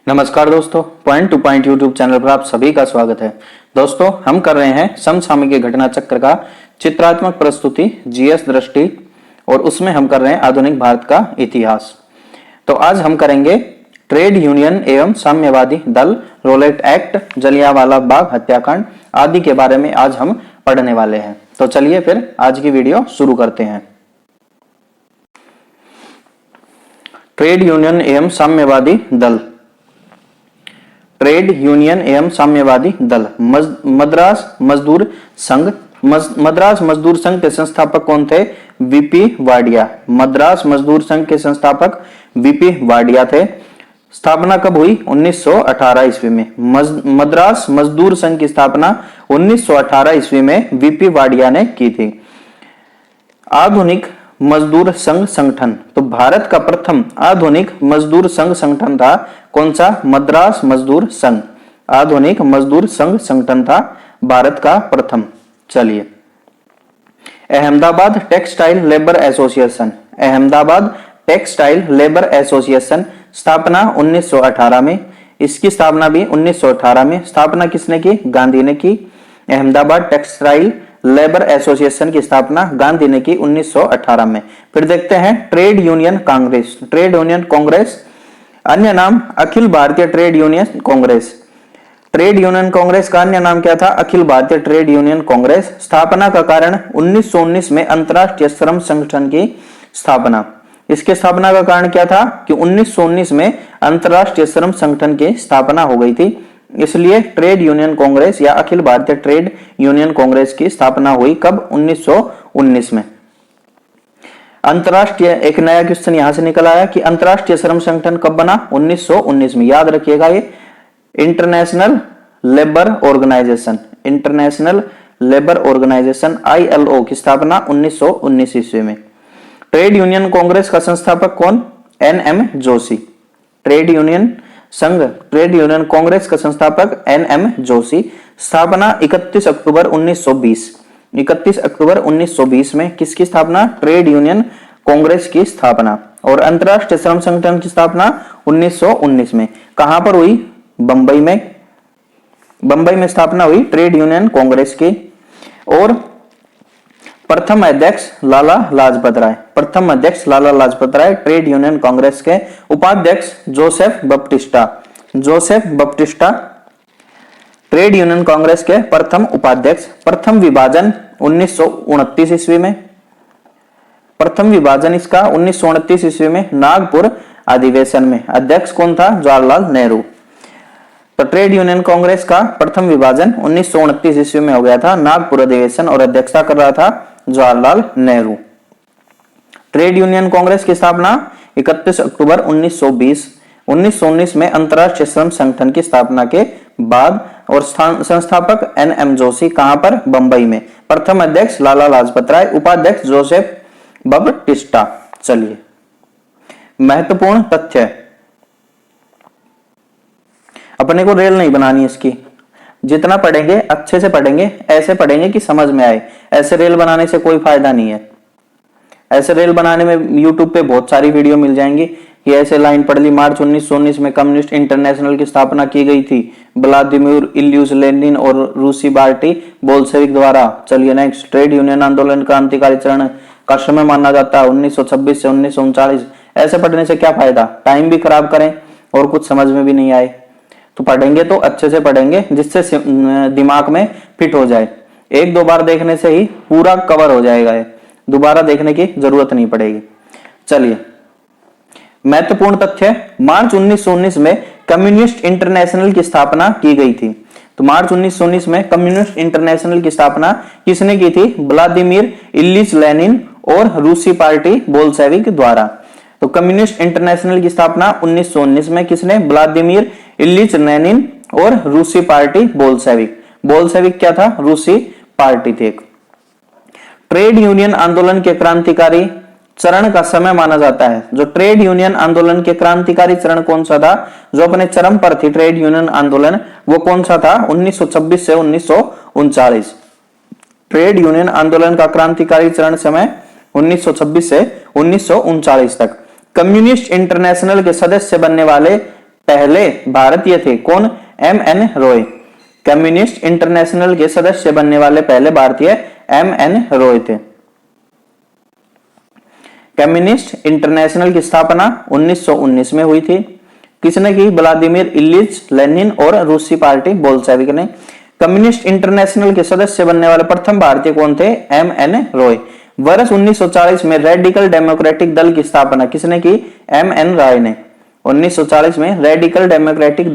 नमस्कार दोस्तों, point two point YouTube channel पर आप सभी का स्वागत है। दोस्तों, हम कर रहे हैं समसामयिक घटना चक्र का चित्रात्मक प्रस्तुति जीएस दृष्टि और उसमें हम कर रहे हैं आधुनिक भारत का इतिहास। तो आज हम करेंगे ट्रेड यूनियन एवं साम्यवादी दल, रोलेट एक्ट, जलियांवाला बाग हत्याकांड आदि के बारे में आज हम पढ़ने वाले हैं। तो चलिए फिर आज की वीडियो शुरू करते हैं। ट्रेड यूनियन एवं साम्यवादी दल। ट्रेड यूनियन एवं साम्यवादी दल। मद्रास मजदूर संघ। मद्रास मजदूर संघ के संस्थापक कौन थे? वीपी वाडिया। मद्रास मजदूर संघ के संस्थापक वीपी वाडिया थे। स्थापना कब हुई? 1918 ईस्वी में। मद्रास मजदूर संघ की स्थापना 1918 ईस्वी में वीपी वाडिया ने की थी। आधुनिक मजदूर संघ संगठन। तो भारत का प्रथम आधुनिक मजदूर संघ संगठन था कौन सा? मद्रास मजदूर संघ। आधुनिक मजदूर संघ संगठन था भारत का प्रथम। चलिए, Ahmedabad textile labour association. Ahmedabad textile labour association स्थापना 1918 में। इसकी स्थापना भी 1918 में। स्थापना किसने की? गांधी ने की। अहमदाबाद टेक्सटाइल लेबर एसोसिएशन की स्थापना गांधी ने की 1918 में। फिर देखते हैं trade Union Congress. Trade Union Congress, अन्य नाम Akhil Bharatiya trade Union Congress. Trade Union Congress का अन्य नाम क्या था? Akhil Bharatiya trade Union Congress. स्थापना का कारण 1919 में अंतरराष्ट्रीय श्रम संगठन की स्थापना। इसके स्थापना का कारण क्या था कि 1919 में अंतरराष्ट्रीय श्रम संगठन की स्थापना हो गई थी, इसलिए ट्रेड यूनियन कांग्रेस या अखिल भारतीय ट्रेड यूनियन कांग्रेस की स्थापना हुई। कब? 1919 में। अंतरराष्ट्रीय, एक नया क्वेश्चन यहां से निकल आया कि अंतरराष्ट्रीय श्रम संगठन कब बना? 1919 में। याद रखिएगा, ये International Labour Organization, International Labour Organization ILO की स्थापना 1919 ईस्वी में। ट्रेड यूनियन कांग्रेस का संस्थापक कौन? NM जोशी। ट्रेड यूनियन संघ, ट्रेड यूनियन कांग्रेस का संस्थापक NM जोशी। स्थापना 31 अक्टूबर 1920। 31 अक्टूबर 1920 में किसकी स्थापना? ट्रेड यूनियन कांग्रेस की स्थापना। और अंतरराष्ट्रीय श्रम संगठन की स्थापना 1919 में। कहां पर हुई? बंबई में। बंबई में स्थापना हुई ट्रेड यूनियन कांग्रेस की। और प्रथम अध्यक्ष लाला लाजपत राय। प्रथम अध्यक्ष Lala Lajpat Rai Trade Union Congress के। उपाध्यक्ष Joseph Baptista. Joseph Baptista Trade Union Congress के प्रथम उपाध्यक्ष। प्रथम विभाजन 1929 ईस्वी में। प्रथम विभाजन इसका 1929 ईस्वी में नागपुर अधिवेशन में। अध्यक्ष कौन था? जवाहरलाल नेहरू। तो ट्रेड यूनियन कांग्रेस का प्रथम विभाजन 1929 ईस्वी में हो गया था नागपुर अधिवेशन, और अध्यक्षता कर रहा था जवाहरलाल नेहरू। ट्रेड यूनियन कांग्रेस की स्थापना 31 अक्टूबर 1920। 1919 में अंतरराष्ट्रीय श्रम संगठन की स्थापना के बाद। और संस्थापक NM जोशी। कहां पर? बंबई में। प्रथम अध्यक्ष लाला लाजपत राय, उपाध्यक्ष जोसेफ बप्टिस्टा। चलिए, महत्वपूर्ण तथ्य। अपने को रेल नहीं बनानी इसकी, जितना पढ़ेंगे अच्छे से पढ़ेंगे, ऐसे पढ़ेंगे कि समझ में आए। ऐसे रेल बनाने से कोई फायदा नहीं है। ऐसे रेल बनाने में YouTube पे बहुत सारी वीडियो मिल जाएंगी कि ऐसे लाइन पढ़ ली। मार्च 1919 में कम्युनिस्ट इंटरनेशनल की स्थापना की गई थी व्लादिमीर इल्यूश लेनिन और रूसी पार्टी बोल्शेविक द्वारा। चलिए नेक्स्ट, ट्रेड यूनियन आंदोलन क्रांतिकारी चरण का समय माना जाता है 1926 से 1939। ऐसे पढ़ने से क्या फायदा? टाइम भी खराब करें और कुछ समझ में भी नहीं आए। तो पढ़ेंगे तो अच्छे से पढ़ेंगे जिससे दिमाग में फिट हो जाए। एक दो बार देखने से ही पूरा कवर हो जाएगा, ये दोबारा देखने की जरूरत नहीं पड़ेगी। चलिए, महत्वपूर्ण तथ्य। मार्च 1919 में कम्युनिस्ट इंटरनेशनल की स्थापना की गई थी। तो मार्च 1919 में कम्युनिस्ट इंटरनेशनल की स्थापना किसने की थी? व्लादिमीर इल्लिच लेनिन और रूसी पार्टी बोल्शेविक द्वारा। तो कम्युनिस्ट इंटरनेशनल की स्थापना 1919 में किसने? व्लादिमीर इल्लिच लेनिन और रूसी पार्टी बोल्शेविक। बोल्शेविक क्या था? रूसी पार्टी थी। ट्रेड यूनियन आंदोलन के क्रांतिकारी चरण का समय माना जाता है। जो ट्रेड यूनियन आंदोलन के क्रांतिकारी चरण कौन सा था, जो अपने चरम पर थी ट्रेड यूनियन आंदोलन, वो कौन सा था? 1926 से 1939। ट्रेड यूनियन आंदोलन का क्रांतिकारी चरण समय 1926 से 1939 तक। कम्युनिस्ट इंटरनेशनल के सदस्य बनने वाले पहले भारतीय थे? कौन? एम.एन. रॉय। कम्युनिस्ट इंटरनेशनल के सदस्य बनने वाले पहले भारतीय एम.एन. रॉय थे। कम्युनिस्ट इंटरनेशनल की स्थापना 1919 में हुई थी। किसने की? व्लादिमीर इलिच लेनिन और रूसी पार्टी बोल्शेविक ने। कम्युनिस्ट इंटरनेशनल के सदस्य बनने वाले प्रथम भारतीय कौन थे? एम.एन. रॉय। वर्ष 1940 में रेडिकल डेमोक्रेटिक दल की स्थापना किसने की? एम.एन. रॉय ने। 1940 में रेडिकल डेमोक्रेटिक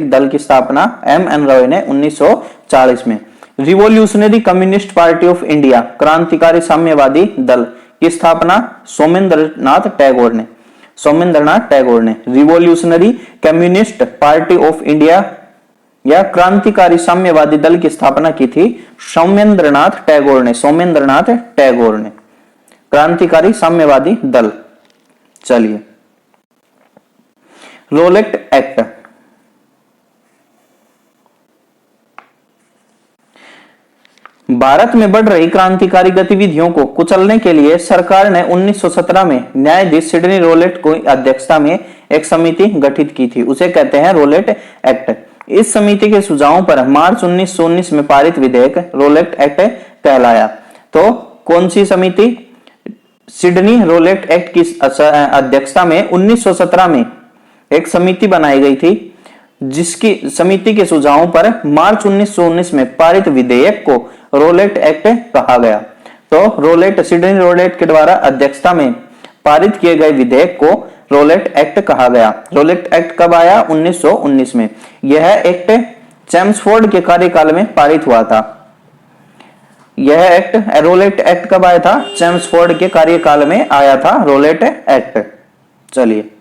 दल की स्थापना एम.एन. रॉय ने 1940 में। Revolutionary communist party of India, क्रांतिकारी साम्यवादी दल की स्थापना सोमेंद्रनाथ टैगोर ने। Revolutionary communist party of India या क्रांतिकारी साम्यवादी दल की स्थापना की थी सोमेंद्रनाथ टैगोर ने। क्रांतिकारी साम्यवादी दल। चलिए, रोलेट एक्ट। भारत में बढ़ रही क्रांतिकारी गतिविधियों को कुचलने के लिए सरकार ने 1917 में न्यायाधीश सिडनी रोलेट की अध्यक्षता में एक समिति गठित की थी, उसे कहते हैं रोलेट एक्ट। इस समिति के सुझावों पर मार्च 1919 में पारित विधेयक रोलेट एक्ट कहलाया। तो कौन सी समिति? सिडनी रोलेट एक्ट की अध्यक्षता में 1917 में एक समिति बनाई गई थी, जिसकी समिति के सुझावों पर मार्च 1919 में पारित विधेयक को रोलेट एक्ट कहा गया। तो सिडनी रोलेट के द्वारा अध्यक्षता में पारित किए गए विधेयक को रोलेट एक्ट कहा गया। रोलेट एक्ट कब आया? 1919 में। यह एक्ट चैम्सफोर्ड के कार्यकाल में पारित हुआ था। रोलेट एक्ट कब आया था? चैम्सफोर्ड के कार्यकाल में आया था रोलेट एक्ट। चलिए,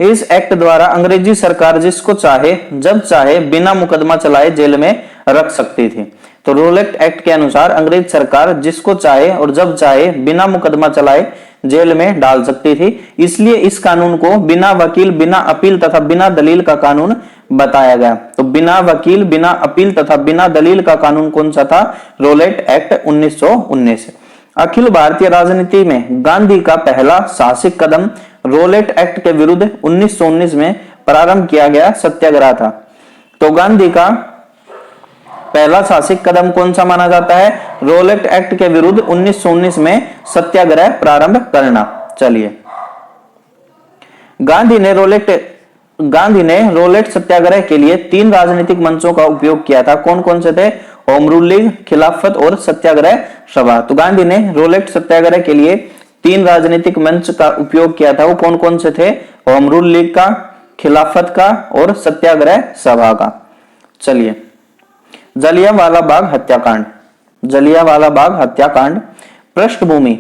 इस एक्ट द्वारा अंग्रेजी सरकार जिसको चाहे जब चाहे बिना मुकदमा चलाए जेल में रख सकती थी। तो रोलेट एक्ट के अनुसार अंग्रेज सरकार जिसको चाहे और जब चाहे बिना मुकदमा चलाए जेल में डाल सकती थी। इसलिए इस कानून को बिना वकील, बिना अपील तथा बिना दलील का कानून बताया गया। तो बिना वकील, बिना अपील तथा बिना दलील का कानून कौन सा था? Roulette act 1919। अखिल भारतीय राजनीति में गांधी का पहला साहसिक कदम रोलेट एक्ट के विरुद्ध 1919 में प्रारंभ किया गया सत्याग्रह था। तो गांधी का पहला साहसिक कदम कौन सा माना जाता है? रोलेट एक्ट के विरुद्ध 1919 में सत्याग्रह प्रारंभ करना। चलिए, गांधी ने रोलेट सत्याग्रह के लिए 3 राजनीतिक मंचों का उपयोग किया था। कौन कौन से थे? होम रूल लीग, खिलाफत और सत्याग्रह सभा। तो गांधी ने रोलेट सत्याग्रह के लिए 3 राजनीतिक मंच का उपयोग किया था। वो कौन कौन से थे? होम रूल लीग का, खिलाफत का और सत्याग्रह सभा का। चलिए, जलियांवाला बाग हत्याकांड। पृष्ठभूमि,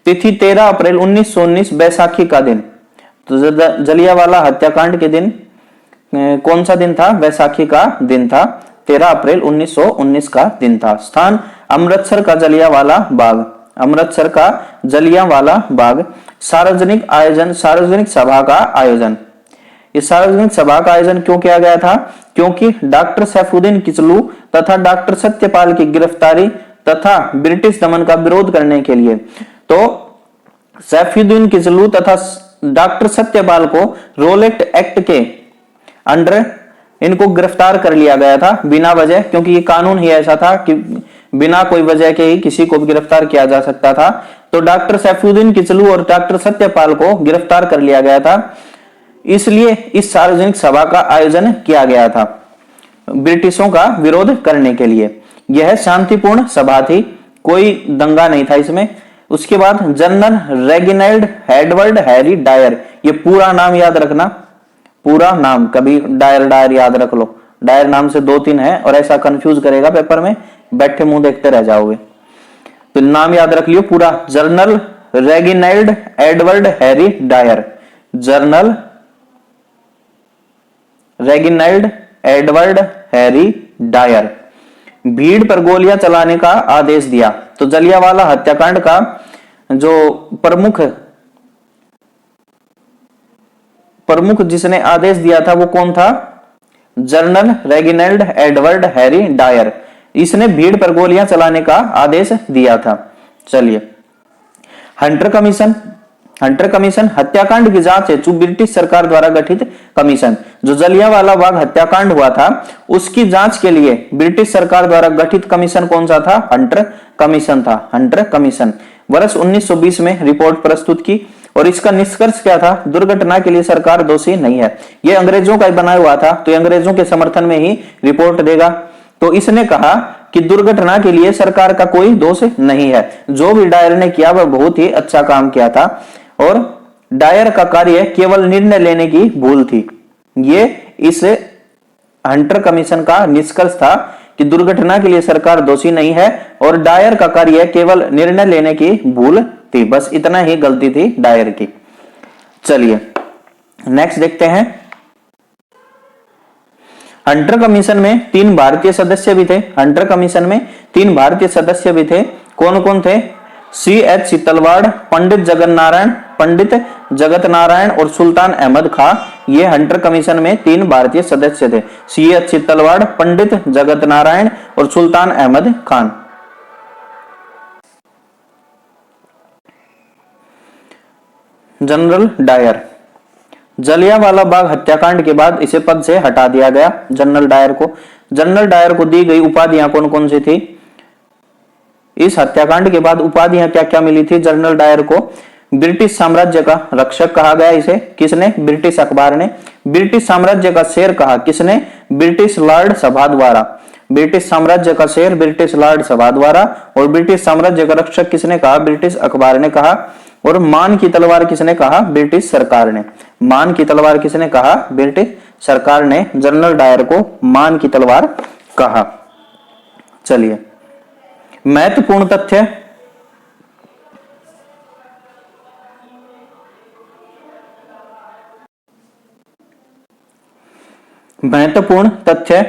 तिथि 13 अप्रैल 1919 बैसाखी का दिन। तो जलियांवाला हत्याकांड के दिन कौन सा दिन था? बैसाखी का दिन था। 13 अप्रैल 1919 का दिन था। स्थान अमृतसर का जलियांवाला बाग। सार्वजनिक सभा का आयोजन। इस सार्वजनिक सभा का आयोजन क्यों किया गया था? क्योंकि डॉक्टर सैफुद्दीन किचलू तथा डॉक्टर सत्यपाल की गिरफ्तारी तथा ब्रिटिश दमन का विरोध करने के लिए। तो सैफुद्दीन किचलू तथा डॉक्टर सत्यपाल को रोलेट एक्ट के अंडर इनको गिरफ्तार कर लिया गया था बिना वजह, क्योंकि ये कानून ही ऐसा था कि बिना कोई वजह के ही किसी को भी गिरफ्तार किया जा सकता था। तो डॉक्टर सैफुद्दीन किचलू और डॉक्टर सत्यपाल को गिरफ्तार कर लिया गया था, इसलिए इस सार्वजनिक सभा का आयोजन किया गया था ब्रिटिशों का विरोध करने के लिए। यह शांतिपूर्ण सभा थी, कोई दंगा नहीं था इसमें। उसके बाद General Reginald Edward Harry Dyer, ये पूरा नाम याद रखना, पूरा नाम, कभी डायर याद रख लो। डायर नाम से 2-3 है और ऐसा कंफ्यूज करेगा पेपर में, बैठे मुंह देखते रह जाओगे। तो नाम याद रख लियो पूरा, General Reginald Edward Harry Dyer. General Reginald Edward Harry Dyer. भीड़ पर गोलियां चलाने का आदेश दिया। तो जलियांवाला हत्याकांड का जो प्रमुख जिसने आदेश दिया था वो कौन था? General Reginald Edward Harry Dyer. इसने भीड़ पर गोलियां चलाने का आदेश दिया था। चलिए, हंटर कमीशन, हंटर कमीशन हत्याकांड की जांच हेतु ब्रिटिश सरकार द्वारा गठित कमीशन। जो जलियांवाला बाग हत्याकांड हुआ था उसकी जांच के लिए ब्रिटिश सरकार द्वारा गठित कमीशन कौन सा था? हंटर कमीशन था। हंटर कमीशन वर्ष 1920 में रिपोर्ट प्रस्तुत की और इसका निष्कर्ष क्या था? दुर्घटना के लिए सरकार दोषी नहीं है। यह अंग्रेजों का बनाया हुआ था तो अंग्रेजों के समर्थन में ही रिपोर्ट देगा। तो इसने कहा कि दुर्घटना के लिए सरकार का कोई दोष नहीं है। जो भी डायर ने किया वह बहुत ही अच्छा काम किया था और डायर का कार्य केवल निर्णय लेने की भूल थी। ये इस हंटर कमीशन का निष्कर्ष था कि दुर्घटना के लिए सरकार दोषी नहीं है और डायर का कार्य केवल निर्णय लेने की भूल थी। बस इतना ही गलती थी डायर की। चलिए नेक्स्ट देखते हैं। हंटर कमीशन में 3 भारतीय सदस्य भी थे। हंटर कमीशन में 3 भारतीय सदस्य भी थे। कौन कौन थे? C.H. चित्तलवाड़, पंडित जगत नारायण और सुल्तान अहमद खां। ये हंटर कमीशन में 3 भारतीय सदस्य थे। C.H. चित्तलवाड़, पंडित जगत नारायण और सुल्तान अहमद खान। जनरल डायर, जलियांवाला बाग हत्याकांड के बाद इसे पद से हटा दिया गया। जनरल डायर को, जनरल डायर को दी गई उपाधियां कौन कौन सी थी? इस हत्याकांड के बाद उपाधियां क्या क्या मिली थी जनरल डायर को? ब्रिटिश साम्राज्य का रक्षक कहा गया इसे। किसने? ब्रिटिश अखबार ने। ब्रिटिश साम्राज्य का शेर कहा किसने? ब्रिटिश लॉर्ड सभा द्वारा। ब्रिटिश साम्राज्य का शेर ब्रिटिश लॉर्ड सभा द्वारा। और ब्रिटिश साम्राज्य का रक्षक किसने कहा? ब्रिटिश अखबार ने कहा। और मान की तलवार किसने कहा? ब्रिटिश सरकार ने। मान की तलवार किसने कहा? ब्रिटिश सरकार ने जनरल डायर को मान की तलवार कहा। चलिए महत्वपूर्ण तथ्य, महत्वपूर्ण तथ्य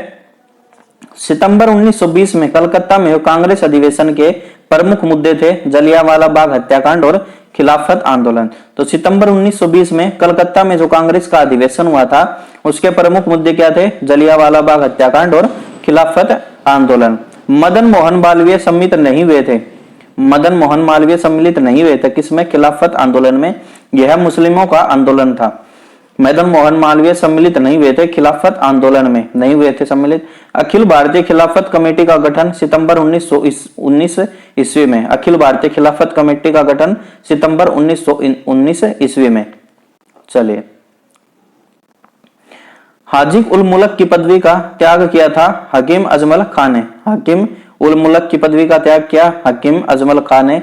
सितंबर 1920 में कलकत्ता में कांग्रेस अधिवेशन के प्रमुख मुद्दे थे जलियांवाला बाग हत्याकांड और खिलाफत आंदोलन। तो सितंबर 1920 में कलकत्ता में जो कांग्रेस का अधिवेशन हुआ था उसके प्रमुख मुद्दे क्या थे? जलियांवाला बाग हत्याकांड और खिलाफत आंदोलन। मदन मोहन मालवीय सम्मिलित नहीं हुए थे। मदन मोहन मालवीय सम्मिलित नहीं हुए थे किसमें? खिलाफत आंदोलन में। यह मुस्लिमों का आंदोलन था। मदन मोहन मालवीय सम्मिलित नहीं हुए थे खिलाफत आंदोलन में, नहीं हुए थे सम्मिलित। अखिल भारतीय खिलाफत कमेटी का गठन सितंबर 1919 ईस्वी में। अखिल भारतीय खिलाफत कमेटी का गठन सितंबर 1919 ईस्वी में। चलिए हाजी उल मुल्क की पदवी का त्याग किया था हकीम अजमल खान ने। हकीम उल मुल्क की पदवी का त्याग किया हकीम अजमल खान ने।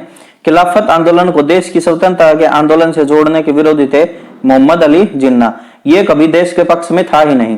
खिलाफत आंदोलन को देश की स्वतंत्रता के आंदोलन से जोड़ने के विरोधी थे मोहम्मद अली जिन्ना। ये कभी देश के पक्ष में था ही नहीं,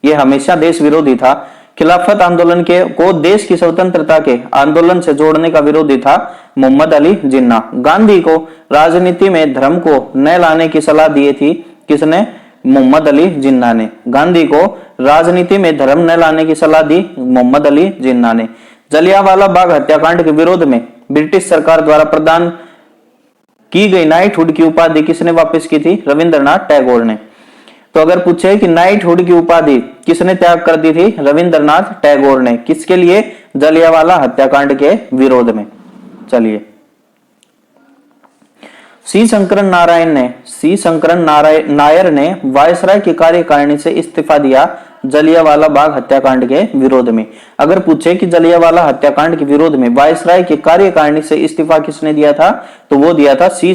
ये हमेशा देश विरोधी था। खिलाफत आंदोलन को देश की स्वतंत्रता के आंदोलन से जोड़ने का विरोधी था मोहम्मद अली जिन्ना। गांधी को राजनीति में धर्म को न लाने की सलाह दी थी किसने? मोहम्मद अली जिन्ना ने। गांधी को राजनीति में धर्म न लाने की सलाह दी मोहम्मद अली जिन्ना ने। जलियांवाला बाग हत्याकांड के विरोध में ब्रिटिश सरकार द्वारा प्रदान की गई नाइटहुड की उपाधि किसने वापस की थी? रविंद्रनाथ टैगोर ने। तो अगर पूछे कि नाइटहुड की उपाधि किसने त्याग कर दी थी? रविंद्रनाथ टैगोर ने। किसके लिए? जलियांवाला हत्याकांड के विरोध में। चलिए सी शंकरन नायर ने वायसराय की कार्यकारिणी से इस्तीफा दिया जलियांवाला बाग हत्याकांड के विरोध में। अगर पूछे कि जलियांवाला हत्याकांड के विरोध में वायसराय की कार्यकारिणी से इस्तीफा किसने दिया था? तो वो दिया था सी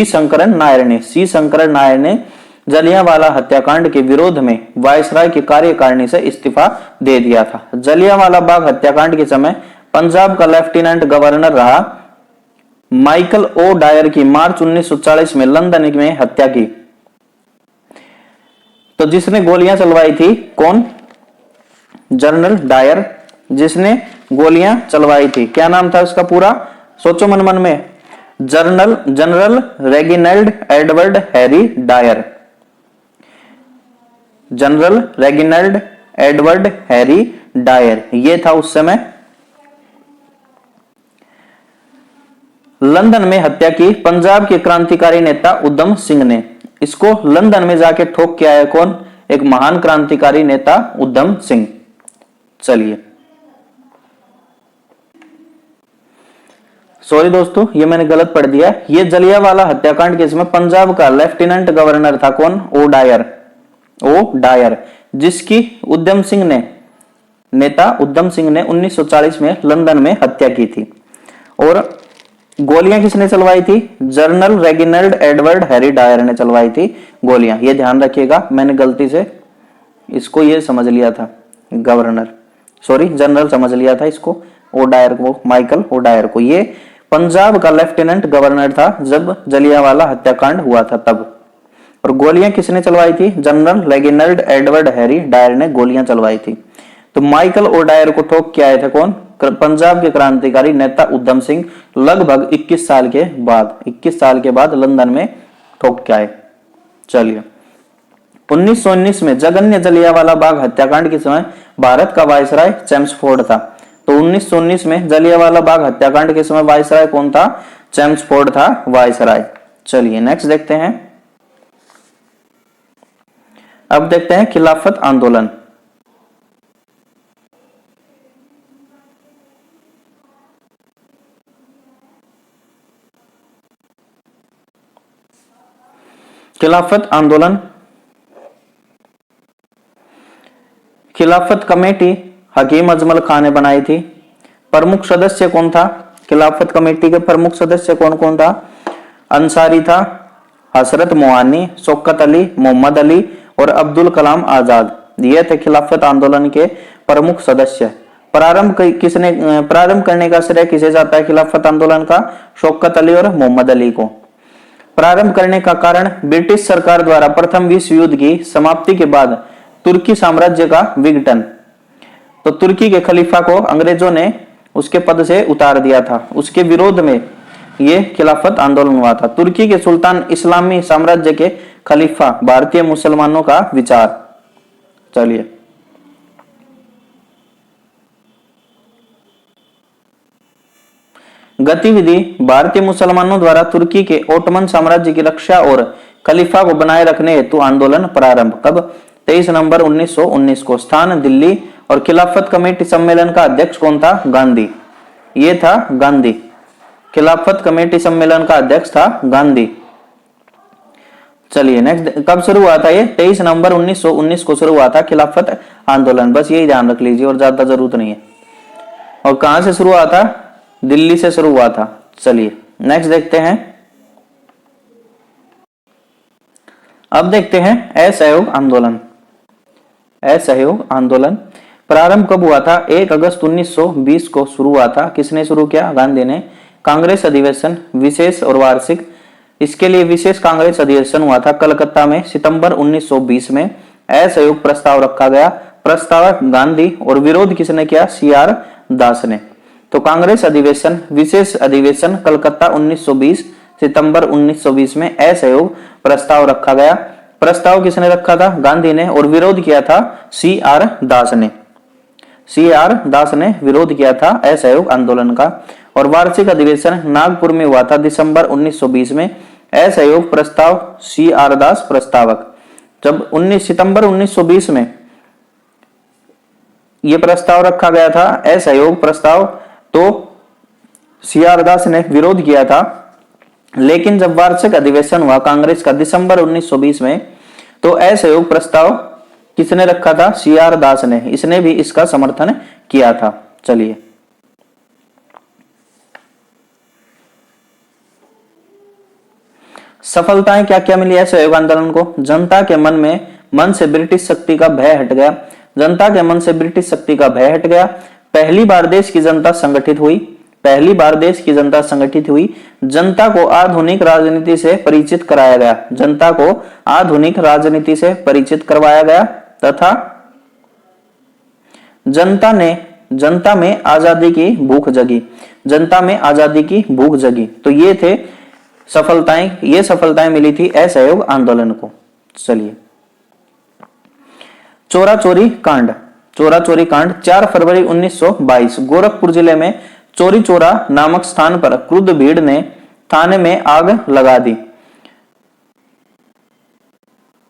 शंकरन नायर ने। सी शंकरन नायर ने जलियांवाला हत्याकांड के विरोध में वायसराय की कार्यकारिणी से इस्तीफा दे दिया था। जलियांवाला बाग हत्याकांड के समय पंजाब का लेफ्टिनेंट गवर्नर रहा माइकल ओ डायर की मार्च 1940 में लंदन में हत्या की। तो जिसने गोलियां चलवाई थी कौन? जनरल डायर, जिसने गोलियां चलवाई थी। क्या नाम था उसका पूरा? सोचो मन मन में। General Reginald Edward Harry Dyer. General Reginald Edward Harry Dyer ये था उस समय। लंदन में हत्या की पंजाब के क्रांतिकारी नेता उधम सिंह ने। इसको लंदन में जाके ठोक के आया कौन? एक महान क्रांतिकारी नेता उधम सिंह। चलिए सॉरी दोस्तों, ये मैंने गलत पढ़ दिया। ये जलियांवाला हत्याकांड केस में पंजाब का लेफ्टिनेंट गवर्नर था कौन? ओ डायर, जिसकी नेता उधम सिंह ने 1940 में लंदन में हत्या की थी। और गोलियां किसने चलवाई थी? जनरल रेगिनल्ड एडवर्ड हैरी डायर ने चलवाई थी गोलियां। ये ध्यान रखिएगा, मैंने गलती से इसको ये समझ लिया था जनरल समझ लिया था इसको, ओडायर को, माइकल ओडायर को। ये पंजाब का लेफ्टिनेंट गवर्नर था जब जलियांवाला हत्याकांड हुआ था तब। और गोलियां किसने चलवाई थी? जनरल रेगिनल्ड एडवर्ड हैरी डायर ने गोलियां चलवाई थी। तो माइकल ओडायर को ठोक के आए थे कौन? पंजाब के क्रांतिकारी नेता उधम सिंह, लगभग 21 साल के बाद लंदन में ठोक के आए। चलिए, 1919 में जघन्य जलियांवाला बाग हत्याकांड के समय भारत का वायसराय चेम्सफोर्ड था। तो 1919 में जलियांवाला बाग हत्याकांड के समय वायसराय कौन था? चेम्सफोर्ड था वायसराय। चलिए नेक्स्ट देखते हैं। अब देखते हैं खिलाफत आंदोलन। खिलाफत कमेटी हकीम अजमल खान ने बनाई थी। प्रमुख सदस्य कौन था? खिलाफत कमेटी के प्रमुख सदस्य कौन कौन था? अंसारी था, हसरत मोहानी, शौकत अली, मोहम्मद अली और अब्दुल कलाम आजाद। ये थे खिलाफत आंदोलन के प्रमुख सदस्य। प्रारंभ करने का श्रेय किसे जाता है खिलाफत आंदोलन का? शौकत अली और मोहम्मद अली को। प्रारंभ करने का कारण ब्रिटिश सरकार द्वारा प्रथम विश्व युद्ध की समाप्ति के बाद तुर्की साम्राज्य का विघटन। तो तुर्की के खलीफा को अंग्रेजों ने उसके पद से उतार दिया था, उसके विरोध में यह खिलाफत आंदोलन हुआ था। तुर्की के सुल्तान इस्लामी साम्राज्य के खलीफा भारतीय मुसलमानों का विचार। चलिए, गतिविधि भारतीय मुसलमानों द्वारा तुर्की के ओटमन साम्राज्य की रक्षा और खलीफा को बनाए रखने हेतु आंदोलन प्रारंभ। कब? 23 नवंबर 1919 को। स्थान दिल्ली। और खिलाफत कमेटी सम्मेलन का अध्यक्ष कौन था? गांधी। ये था गांधी। खिलाफत कमेटी सम्मेलन का अध्यक्ष था गांधी। चलिए नेक्स्ट, कब शुरू हुआ था ये? 23 नवंबर 1919 को शुरू हुआ था खिलाफत आंदोलन। बस यही ध्यान रख लीजिए और ज्यादा जरूरत नहीं है। और कहां से शुरू हुआ था? दिल्ली से शुरू हुआ था। चलिए नेक्स्ट देखते हैं। अब देखते हैं असहयोग आंदोलन। असहयोग आंदोलन प्रारंभ कब हुआ था? 1 अगस्त 1920 को शुरू हुआ था। किसने शुरू किया? गांधी ने। कांग्रेस अधिवेशन विशेष और वार्षिक, इसके लिए विशेष कांग्रेस अधिवेशन हुआ था कलकत्ता में सितंबर 1920 में। असहयोग प्रस्ताव रखा गया। प्रस्तावक गांधी और विरोध किसने किया? CR दास ने। तो कांग्रेस अधिवेशन विशेष अधिवेशन कलकत्ता 1920 सितंबर 1920 में असहयोग प्रस्ताव रखा गया। प्रस्ताव किसने रखा था? गांधी ने। और विरोध किया था CR दास ने। CR दास ने विरोध किया था असहयोग आंदोलन का। और वार्षिक अधिवेशन नागपुर में हुआ था दिसंबर 1920 में। असहयोग प्रस्ताव CR दास प्रस्तावक। जब 19 सितंबर 1920 में यह प्रस्ताव रखा गया था असहयोग प्रस्ताव, तो CR दास ने विरोध किया था। लेकिन जब वार्षिक अधिवेशन हुआ कांग्रेस का दिसंबर 1920 में, तो असहयोग प्रस्ताव किसने रखा था? CR दास ने। इसने भी इसका समर्थन किया था। चलिए, सफलताएं क्या क्या मिली असहयोग आंदोलन को? जनता के मन से ब्रिटिश शक्ति का भय हट गया। जनता के मन से ब्रिटिश शक्ति का भय हट गया। पहली बार देश की जनता संगठित हुई। जनता को आधुनिक राजनीति से परिचित कराया गया। जनता को आधुनिक राजनीति से परिचित करवाया गया तथा जनता में आजादी की भूख जगी। जनता में आजादी की भूख जगी। तो ये थे सफलताएं, ये सफलताएं मिली थी असहयोग आंदोलन को। चलिए, चोरा चोरी कांड 4 फरवरी 1922 गोरखपुर जिले में चोरी चोरा नामक स्थान पर क्रुद्ध भीड़ ने थाने में आग लगा दी।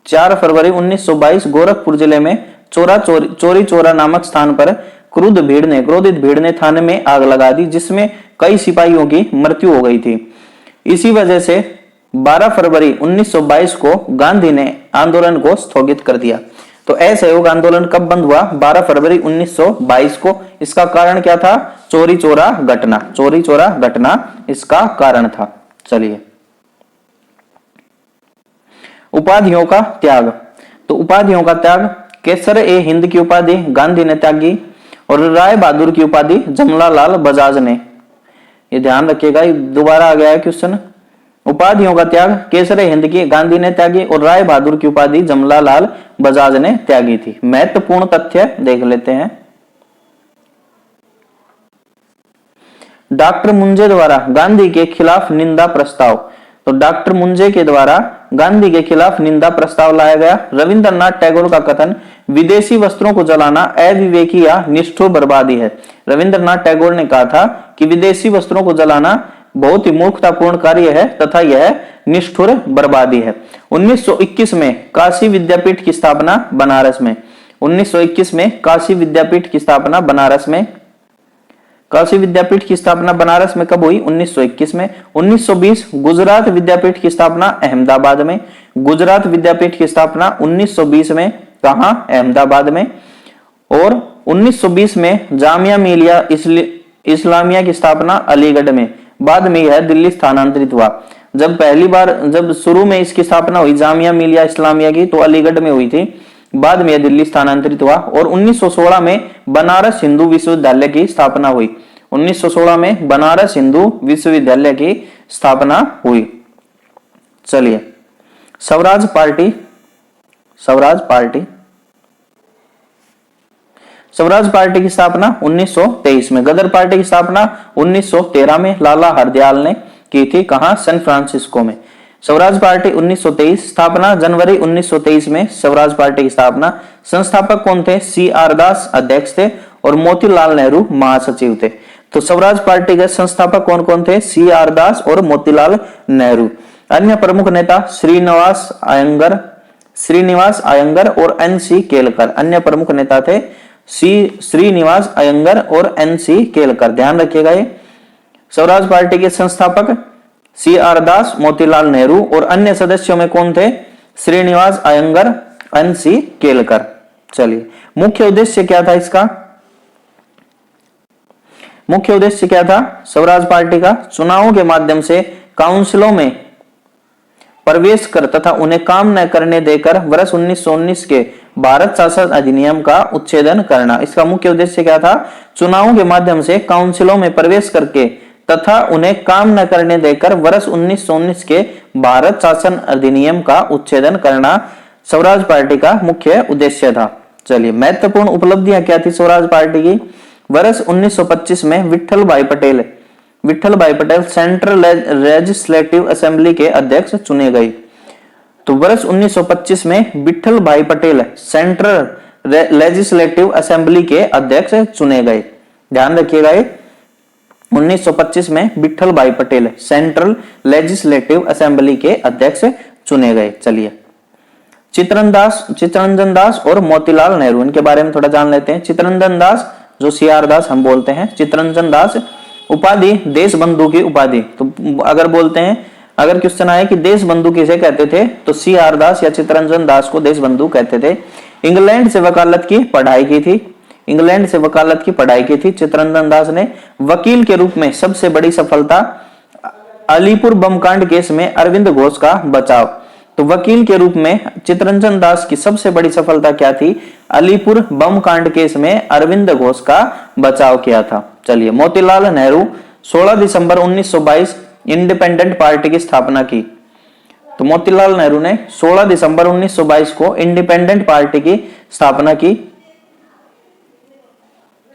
4 फरवरी 1922 गोरखपुर जिले में चोरी चोरा नामक स्थान पर क्रोधित भीड़ ने थाने में आग लगा दी, जिसमें कई सिपाहियों की मृत्यु हो गई थी। इसी वजह से 12 फरवरी 1922 को गांधी ने आंदोलन को स्थगित कर दिया। तो असहयोग आंदोलन कब बंद हुआ? 12 फरवरी 1922 को। इसका कारण क्या था? चोरी चोरा घटना। चोरी चोरा घटना इसका कारण था। चलिए, उपाधियों का त्याग। तो उपाधियों का त्याग, केसर ए हिंद की उपाधि गांधी ने त्यागी और राय बहादुर की उपाधि जमनालाल बजाज ने। ये ध्यान रखिएगा, दोबारा आ गया है क्वेश्चन। उपाधियों का त्याग केसर ए हिंद की गांधी ने त्यागी और राय बहादुर की उपाधि जमनालाल बजाज ने त्यागी थी। महत्वपूर्ण तथ्य देख लेते हैं। डॉक्टर मुंजे द्वारा गांधी के खिलाफ निंदा प्रस्ताव। तो डॉक्टर मुंजे के द्वारा गांधी के खिलाफ निंदा प्रस्ताव लाया गया। रविंद्रनाथ टैगोर का कथन, विदेशी वस्त्रों को जलाना अविवेकी या निष्ठुर बर्बादी है। रविंद्रनाथ टैगोर ने कहा था कि विदेशी वस्त्रों को जलाना बहुत ही मूर्खतापूर्ण कार्य है तथा यह निष्ठुर बर्बादी है। 1921 में काशी विद्यापीठ की स्थापना बनारस में। 1921 में काशी विद्यापीठ की स्थापना बनारस में। काशी विद्यापीठ की स्थापना बनारस में कब हुई? 1921 में। 1920 गुजरात विद्यापीठ की स्थापना अहमदाबाद में। गुजरात विद्यापीठ की स्थापना 1920 में कहां? अहमदाबाद में। और 1920 में जामिया मिलिया इस्लामिया की स्थापना अलीगढ़ में। बाद में यह दिल्ली स्थानांतरित हुआ। जब शुरू में इसकी स्थापना हुई जामिया मिलिया इस्लामिया की, तो अलीगढ़ में हुई थी। बाद में यह दिल्ली स्थानांतरित हुआ और 1916 में बनारस हिंदू विश्वविद्यालय की स्थापना हुई। 1916 में बनारस हिंदू विश्वविद्यालय की स्थापना हुई। चलिए, स्वराज पार्टी। स्वराज पार्टी की स्थापना 1923 में। गदर पार्टी की स्थापना 1913 में लाला हरदयाल ने की थी। कहां? सैन फ्रांसिस्को में। स्वराज पार्टी 1923 स्थापना जनवरी 1923 में। स्वराज पार्टी की स्थापना। संस्थापक कौन थे? CR दास अध्यक्ष थे और मोतीलाल नेहरू महासचिव थे। तो स्वराज पार्टी के संस्थापक कौन कौन थे? CR दास और मोतीलाल नेहरू। अन्य प्रमुख नेता श्रीनिवास अयंगर और NC केलकर। अन्य प्रमुख नेता थे श्रीनिवास अयंगर और NC केलकर। ध्यान रखिएगा, ये स्वराज पार्टी के संस्थापक CR दास, मोतीलाल नेहरू और अन्य सदस्यों में कौन थे? श्रीनिवास अयंगर, NC केलकर। चलिए, मुख्य उद्देश्य क्या था इसका? मुख्य उद्देश्य क्या था स्वराज पार्टी का? चुनावों के माध्यम से काउंसिलों में प्रवेश कर तथा उन्हें काम न करने देकर वर्ष 1919 के भारत शासन अधिनियम का उच्छेदन करना। इसका मुख्य उद्देश्य क्या था? चुनावों के माध्यम से काउंसिलों में प्रवेश करके तथा उन्हें काम न करने देकर वर्ष 1919 के भारत शासन अधिनियम का उच्छेदन करना स्वराज पार्टी का मुख्य उद्देश्य था। चलिए, महत्वपूर्ण उपलब्धियां क्या थी स्वराज पार्टी की? वर्ष 1925 में विट्ठल भाई पटेल सेंट्रल लेजिस्लेटिव असेंबली के अध्यक्ष चुने गए। तो वर्ष 1925 में विट्ठल भाई पटेल सेंट्रल लेजिस्लेटिव असेंबली के अध्यक्ष चुने गए। ध्यान रखिएगा, ये 1925 में विट्ठल भाई पटेल सेंट्रल लेजिस्लेटिव असेंबली के अध्यक्ष चुने गए। चलिए, चित्तरंजन दास और मोतीलाल नेहरू, इनके बारे में थोड़ा जान लेते हैं। चित्तरंजन दास, जो CR दास हम बोलते हैं, चित्तरंजन दास उपाधि देश बंधु की उपाधि। तो अगर क्वेश्चन आए कि देश बंधु किसे कहते थे, तो CR दास या चित्तरंजन दास को देश बंधु कहते थे। इंग्लैंड से वकालत की पढ़ाई की थी चित्तरंजन दास ने। वकील के रूप में सबसे बड़ी सफलता अलीपुर बम कांड केस में अरविंद घोष का बचाव। तो वकील के रूप में चित्तरंजन दास की सबसे बड़ी सफलता क्या थी? अलीपुर बम कांड केस में अरविंद घोष का बचाव किया था। चलिए, मोतीलाल नेहरू 16 दिसंबर 1922 इंडिपेंडेंट पार्टी की स्थापना की। तो मोतीलाल नेहरू ने 16 दिसंबर 1922 को इंडिपेंडेंट पार्टी की स्थापना की।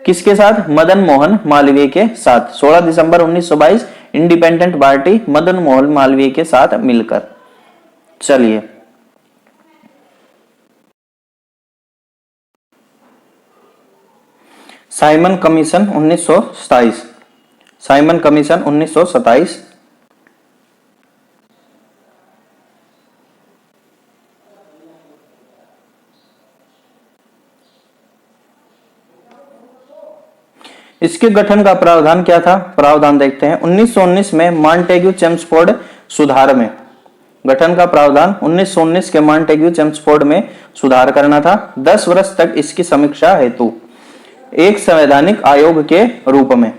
किसके साथ? मदन मोहन मालवीय के साथ। 16 दिसंबर 1922 इंडिपेंडेंट पार्टी मदन मोहन मालवीय के साथ मिलकर। चलिए, साइमन कमीशन 1927। इसके गठन का प्रावधान क्या था? प्रावधान देखते हैं। 1919 में मॉन्टेग्यू चेम्सफोर्ड सुधार में, गठन का प्रावधान 1919 के मॉन्टेग्यू चेम्सफोर्ड में सुधार करना था। 10 वर्ष तक इसकी समीक्षा हेतु एक संवैधानिक आयोग के रूप में।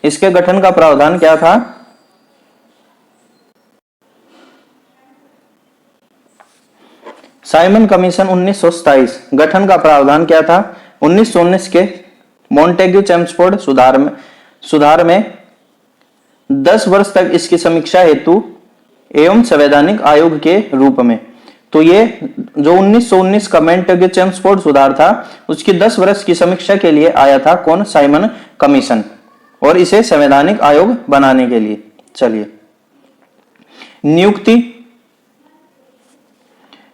इसके गठन का प्रावधान क्या था? Simon commission 1927। गठन का प्रावधान क्या था? 1919 के मॉन्टेग्यू चेम्सफोर्ड सुधार में 10 वर्ष तक इसकी समीक्षा हेतु एवं संवैधानिक आयोग के रूप में। तो ये जो 1919 का मॉन्टेग्यू चेम्सफोर्ड सुधार था, उसकी 10 वर्ष की समीक्षा के लिए आया था कौन? साइमन कमीशन, और इसे संवैधानिक आयोग बनाने के लिए। चलिए,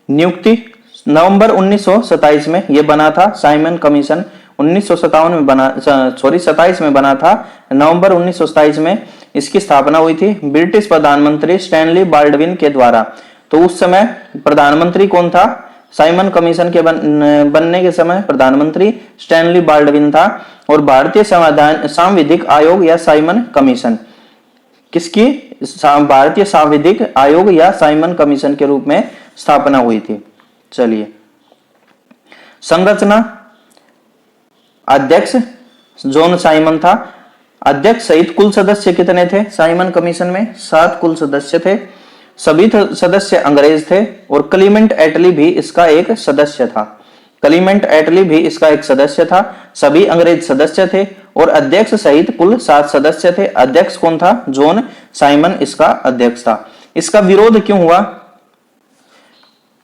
नियुक्ति नवंबर 1927 में यह बना था। साइमन कमीशन 27 में बना था। नवंबर 1927 में इसकी स्थापना हुई थी ब्रिटिश प्रधानमंत्री स्टैनली बाल्डविन के द्वारा। तो उस समय प्रधानमंत्री कौन था? साइमन कमीशन के बनने के समय प्रधानमंत्री स्टैनली बाल्डविन था। और भारतीय सांविधिक आयोग या साइमन कमीशन किसकी? भारतीय सांविधिक आयोग या साइमन कमीशन के रूप में स्थापना हुई थी। चलिए, संरचना। अध्यक्ष जॉन साइमन था। अध्यक्ष सहित कुल सदस्य कितने थे साइमन कमीशन में? 7 कुल सदस्य थे। सभी सदस्य अंग्रेज थे और क्लीमेंट एटली भी इसका एक सदस्य था। क्लीमेंट एटली भी इसका एक सदस्य था। सभी अंग्रेज सदस्य थे और अध्यक्ष सहित कुल 7 सदस्य थे। अध्यक्ष कौन था? जॉन साइमन इसका अध्यक्ष था। इसका विरोध क्यों हुआ?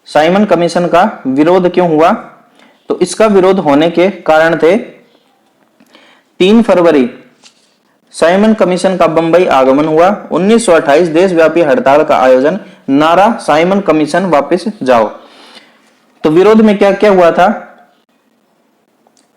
साइमन कमीशन का विरोध क्यों हुआ? तो इसका विरोध होने के कारण थे 3 फरवरी साइमन कमीशन का बंबई आगमन हुआ। 1928 देशव्यापी हड़ताल का आयोजन। नारा साइमन कमीशन वापस जाओ। तो विरोध में क्या क्या हुआ था?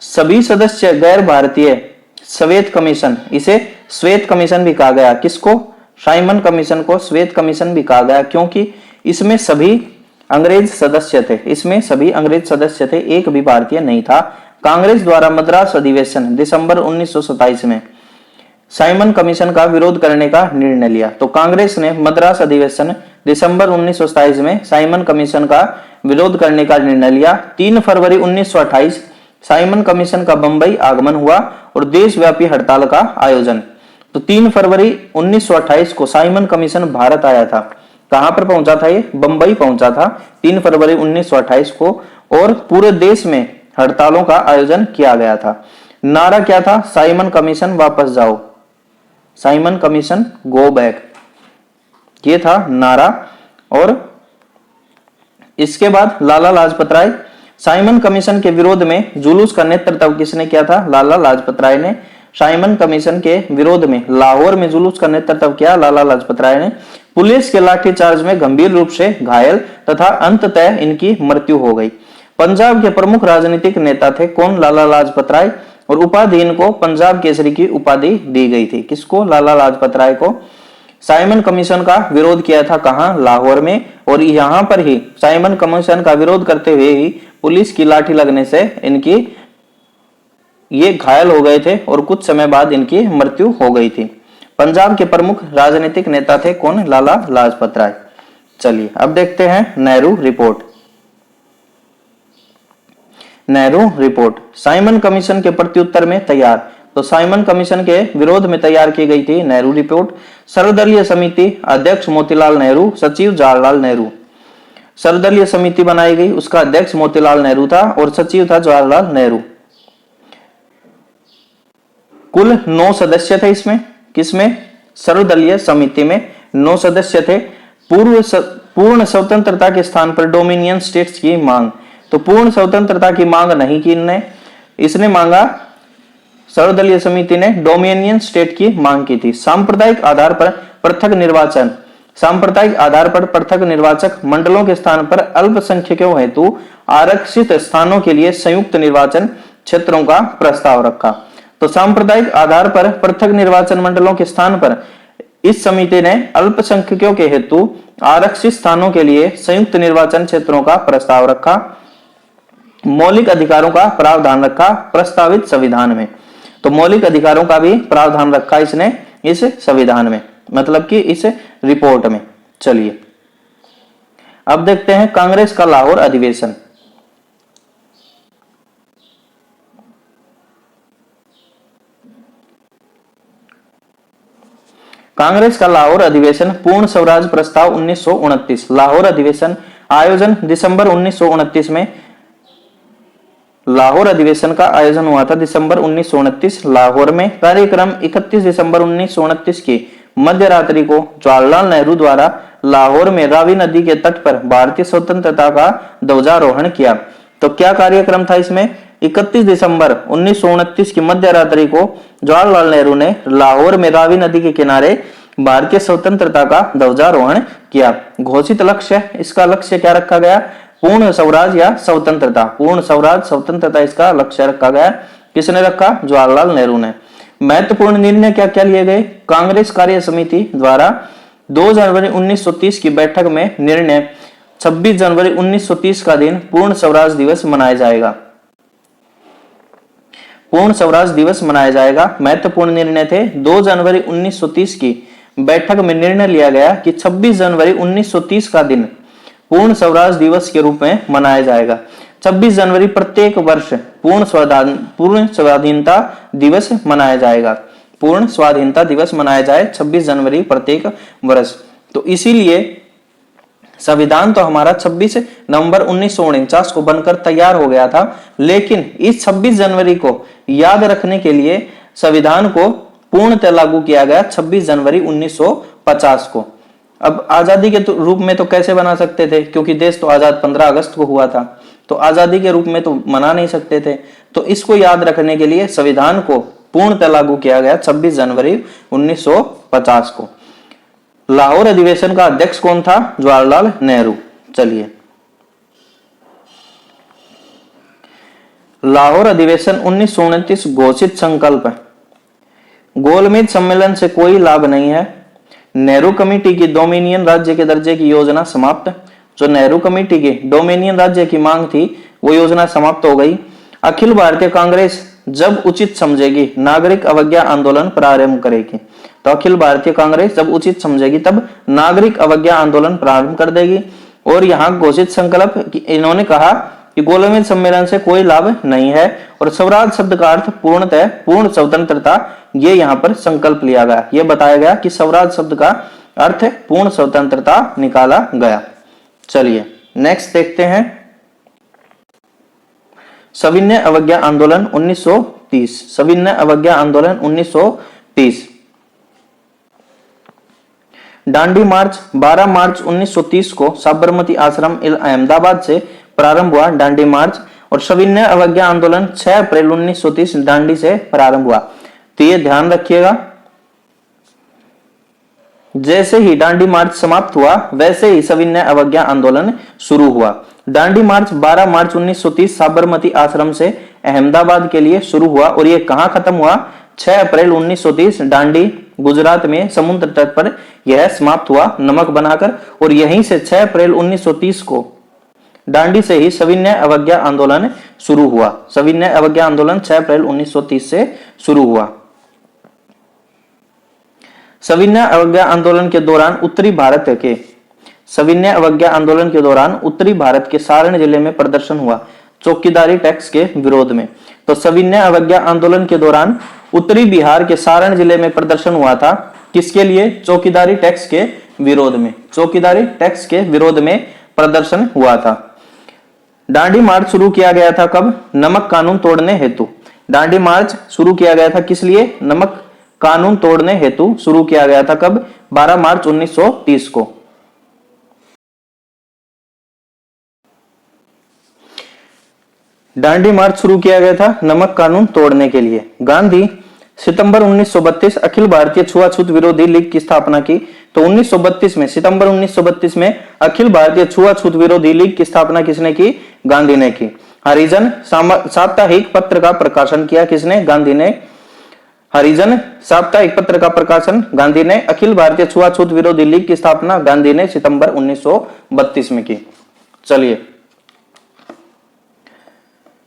सभी सदस्य गैर भारतीय श्वेत कमीशन, इसे श्वेत कमीशन भी कहा गया। किसको? साइमन कमीशन को श्वेत कमीशन भी कहा गया, क्योंकि इसमें सभी अंग्रेज सदस्य थे। इसमें सभी अंग्रेज सदस्य थे, एक भी भारतीय नहीं था। कांग्रेस द्वारा मद्रास अधिवेशन दिसंबर 1927 में साइमन कमीशन का विरोध करने का निर्णय लिया। तो कांग्रेस ने मद्रास अधिवेशन दिसंबर 1927 में साइमन कमीशन का विरोध करने का निर्णय लिया। 3 फरवरी 1928 साइमन कमीशन का बंबई आगमन हुआ और देशव्यापी हड़ताल का आयोजन। तो 3 फरवरी 1928 को साइमन कमीशन भारत आया था। कहां पर पहुंचा था? ये बंबई पहुंचा था 3 फरवरी 1928 को, और पूरे देश में हड़तालों का आयोजन किया गया था। नारा क्या था? साइमन कमीशन वापस जाओ, साइमन कमीशन गो बैक, ये था नारा। और इसके बाद लाला लाजपत राय। साइमन कमीशन के विरोध में जुलूस का नेतृत्व किसने किया था? लाला लाजपत राय ने। साइमन कमीशन के विरोध में लाहौर में जुलूस का नेतृत्व किया लाला लाजपत राय ने। पुलिस के लाठीचार्ज में गंभीर रूप से घायल तथा अंततः इनकी मृत्यु हो गई। पंजाब के प्रमुख राजनीतिक नेता थे कौन? लाला लाजपत राय। और उपाधि इनको पंजाब केसरी की उपाधि दी गई थी। किसको? लाला लाजपत राय को। साइमन कमीशन का विरोध किया था कहां? लाहौर में। और यहां पर ही साइमन कमीशन का विरोध करते हुए ही पुलिस की लाठी लगने से इनकी ये घायल हो गए थे और कुछ समय बाद इनकी मृत्यु हो गई थी। पंजाब के प्रमुख राजनीतिक नेता थे कौन? लाला लाजपत राय। चलिए, अब देखते हैं Nehru report. Nehru report Simon commission के प्रत्युत्तर में तैयार। तो साइमन कमीशन के विरोध में तैयार की गई थी नेहरू रिपोर्ट। सर्वदलीय समिति, अध्यक्ष मोतीलाल नेहरू, सचिव जवाहरलाल नेहरू। सर्वदलीय समिति बनाई गई, उसका अध्यक्ष मोतीलाल नेहरू था और सचिव था जवाहरलाल नेहरू। कुल 9 सदस्य थे इसमें। किसमें? सर्वदलीय समिति में 9 सदस्य थे। पूर्ण स्वतंत्रता के स्थान पर डोमिनियन स्टेट्स की मांग। तो पूर्ण स्वतंत्रता की मांग नहीं की इसने मांगा, सर्वदलीय समिति ने डोमिनियन स्टेट की मांग की थी। सांप्रदायिक आधार पर पृथक निर्वाचन। सांप्रदायिक आधार पर पृथक निर्वाचक मंडलों के स्थान पर अल्पसंख्यकों हेतु आरक्षित स्थानों के लिए संयुक्त निर्वाचन क्षेत्रों का प्रस्ताव रखा। तो सांप्रदायिक आधार पर पृथक निर्वाचन मंडलों के स्थान पर इस समिति ने अल्पसंख्यकों के हेतु आरक्षित स्थानों के लिए संयुक्त निर्वाचन क्षेत्रों का प्रस्ताव रखा। मौलिक अधिकारों का प्रावधान रखा प्रस्तावित संविधान में। तो मौलिक अधिकारों का भी प्रावधान रखा इसने इस संविधान में, मतलब कि इस रिपोर्ट में। चलिए अब देखते हैं कांग्रेस का लाहौर अधिवेशन। कांग्रेस का लाहौर अधिवेशन पूर्ण स्वराज प्रस्ताव 1929। लाहौर अधिवेशन आयोजन दिसंबर 1929 में। लाहौर अधिवेशन का आयोजन हुआ था दिसंबर 1929 लाहौर में। कार्यक्रम 31 दिसंबर 1929 की मध्य रात्रि को जवाहरलाल नेहरू द्वारा लाहौर में रावी नदी के तट पर भारतीय स्वतंत्रता का ध्वजारोहण किया। तो क्या कार्यक्रम था इसमें? 31 दिसंबर 1929 की मध्य रात्रि को जवाहरलाल नेहरू ने लाहौर में रावी नदी के किनारे भारतीय स्वतंत्रता का ध्वजारोहण किया। घोषित लक्ष्य, इसका लक्ष्य क्या रखा गया? पूर्ण स्वराज या स्वतंत्रता। पूर्ण स्वराज स्वतंत्रता इसका लक्ष्य रखा गया। किसने रखा? जवाहरलाल नेहरू ने। महत्वपूर्ण निर्णय क्या क्या लिए गए? कांग्रेस कार्य समिति द्वारा 2 जनवरी 1930 की बैठक में निर्णय 26 जनवरी 1930 का दिन पूर्ण स्वराज दिवस मनाया जाएगा। पूर्ण स्वराज दिवस मनाया जाएगा। महत्वपूर्ण निर्णय थे। 2 जनवरी 1930 की बैठक में निर्णय लिया गया कि 26 जनवरी 1930 का दिन पूर्ण स्वराज दिवस के रूप में मनाया जाएगा। 26 जनवरी प्रत्येक वर्ष पूर्ण स्वाधीनता दिवस मनाया जाएगा। पूर्ण स्वाधीनता दिवस मनाया जाए 26 जनवरी प्रत्येक वर्ष। तो इसीलिए संविधान तो हमारा 26 नवंबर 1949 को बनकर तैयार हो गया था, लेकिन इस 26 जनवरी को याद रखने के लिए संविधान को पूर्णतः लागू किया गया 26 जनवरी 1950 को। अब आजादी के रूप में तो कैसे बना सकते थे, क्योंकि देश तो आजाद 15 अगस्त को हुआ था, तो आजादी के रूप में तो मना नहीं सकते थे। तो इसको याद रखने के लिए संविधान को पूर्णतः लागू किया गया 26 जनवरी 1950 को। लाहौर अधिवेशन का अध्यक्ष कौन था? जवाहरलाल नेहरू। चलिए लाहौर अधिवेशन 1929 घोषित संकल्प। गोलमेज सम्मेलन से कोई लाभ नहीं है। नेहरू कमेटी की डोमिनियन राज्य के दर्जे की योजना समाप्त। जो नेहरू कमेटी की डोमिनियन राज्य की मांग थी वो योजना समाप्त हो गई। अखिल भारतीय कांग्रेस जब उचित समझेगी नागरिक अवज्ञा आंदोलन प्रारंभ करेगी। तो अखिल भारतीय कांग्रेस जब उचित समझेगी तब नागरिक अवज्ञा आंदोलन प्रारंभ कर देगी। और यहाँ घोषित संकल्प इन्होंने कहा कि गोलमेज सम्मेलन से कोई लाभ नहीं है और स्वराज शब्द का अर्थ पूर्णतः पूर्ण स्वतंत्रता, ये यहाँ पर संकल्प लिया गया। ये बताया गया कि स्वराज शब्द का अर्थ पूर्ण स्वतंत्रता निकाला गया। चलिए नेक्स्ट देखते हैं सविनय अवज्ञा आंदोलन 1930। सविनय अवज्ञा आंदोलन 1930। दांडी मार्च 12 मार्च 1930 को साबरमती आश्रम अहमदाबाद से प्रारंभ हुआ दांडी मार्च। और सविनय अवज्ञा आंदोलन 6 अप्रैल 1930 दांडी से प्रारंभ हुआ। तो ये ध्यान रखिएगा, जैसे ही दांडी मार्च समाप्त हुआ वैसे ही सविनय अवज्ञा आंदोलन शुरू हुआ। दांडी मार्च 12 मार्च 1930 साबरमती आश्रम से अहमदाबाद के लिए शुरू हुआ और ये कहां खत्म हुआ? 6 अप्रैल 1930 दांडी गुजरात में समुद्र तट पर यह समाप्त हुआ नमक बनाकर। और यहीं से 6 अप्रैल 1930 को दांडी से ही सविनय अवज्ञा आंदोलन शुरू हुआ। सविनय अवज्ञा आंदोलन 6 अप्रैल 1930 से शुरू हुआ। सविनय अवज्ञा आंदोलन के दौरान उत्तरी भारत के सविनय अवज्ञा आंदोलन के दौरान उत्तरी भारत के सारण जिले में प्रदर्शन हुआ चौकीदारी टैक्स के विरोध में। तो सविनय अवज्ञा आंदोलन के दौरान उत्तरी बिहार के सारण जिले में प्रदर्शन हुआ था। किसके लिए? चौकीदारी टैक्स के विरोध में। चौकीदारी टैक्स के विरोध में प्रदर्शन हुआ था। दांडी मार्च शुरू किया गया था कब? नमक कानून तोड़ने हेतु। दांडी मार्च शुरू किया गया था किस लिए? नमक कानून तोड़ने हेतु शुरू किया गया था। कब? 12 मार्च 1930 को। दांडी मार्च शुरू किया गया था नमक कानून तोड़ने के लिए। गांधी सितंबर 1932 अखिल भारतीय छुआछूत विरोधी लीग की स्थापना की। तो 1932 में, सितंबर 1932 में अखिल भारतीय छुआछूत विरोधी लीग की स्थापना किसने की? गांधी ने की। हरिजन साप्ताहिक पत्र का प्रकाशन किया। किसने? गांधी ने। हरिजन साप्ताहिक पत्र का प्रकाशन गांधी ने। अखिल भारतीय छुआछूत विरोधी लीग की स्थापना गांधी ने सितंबर 1932 में की। चलिए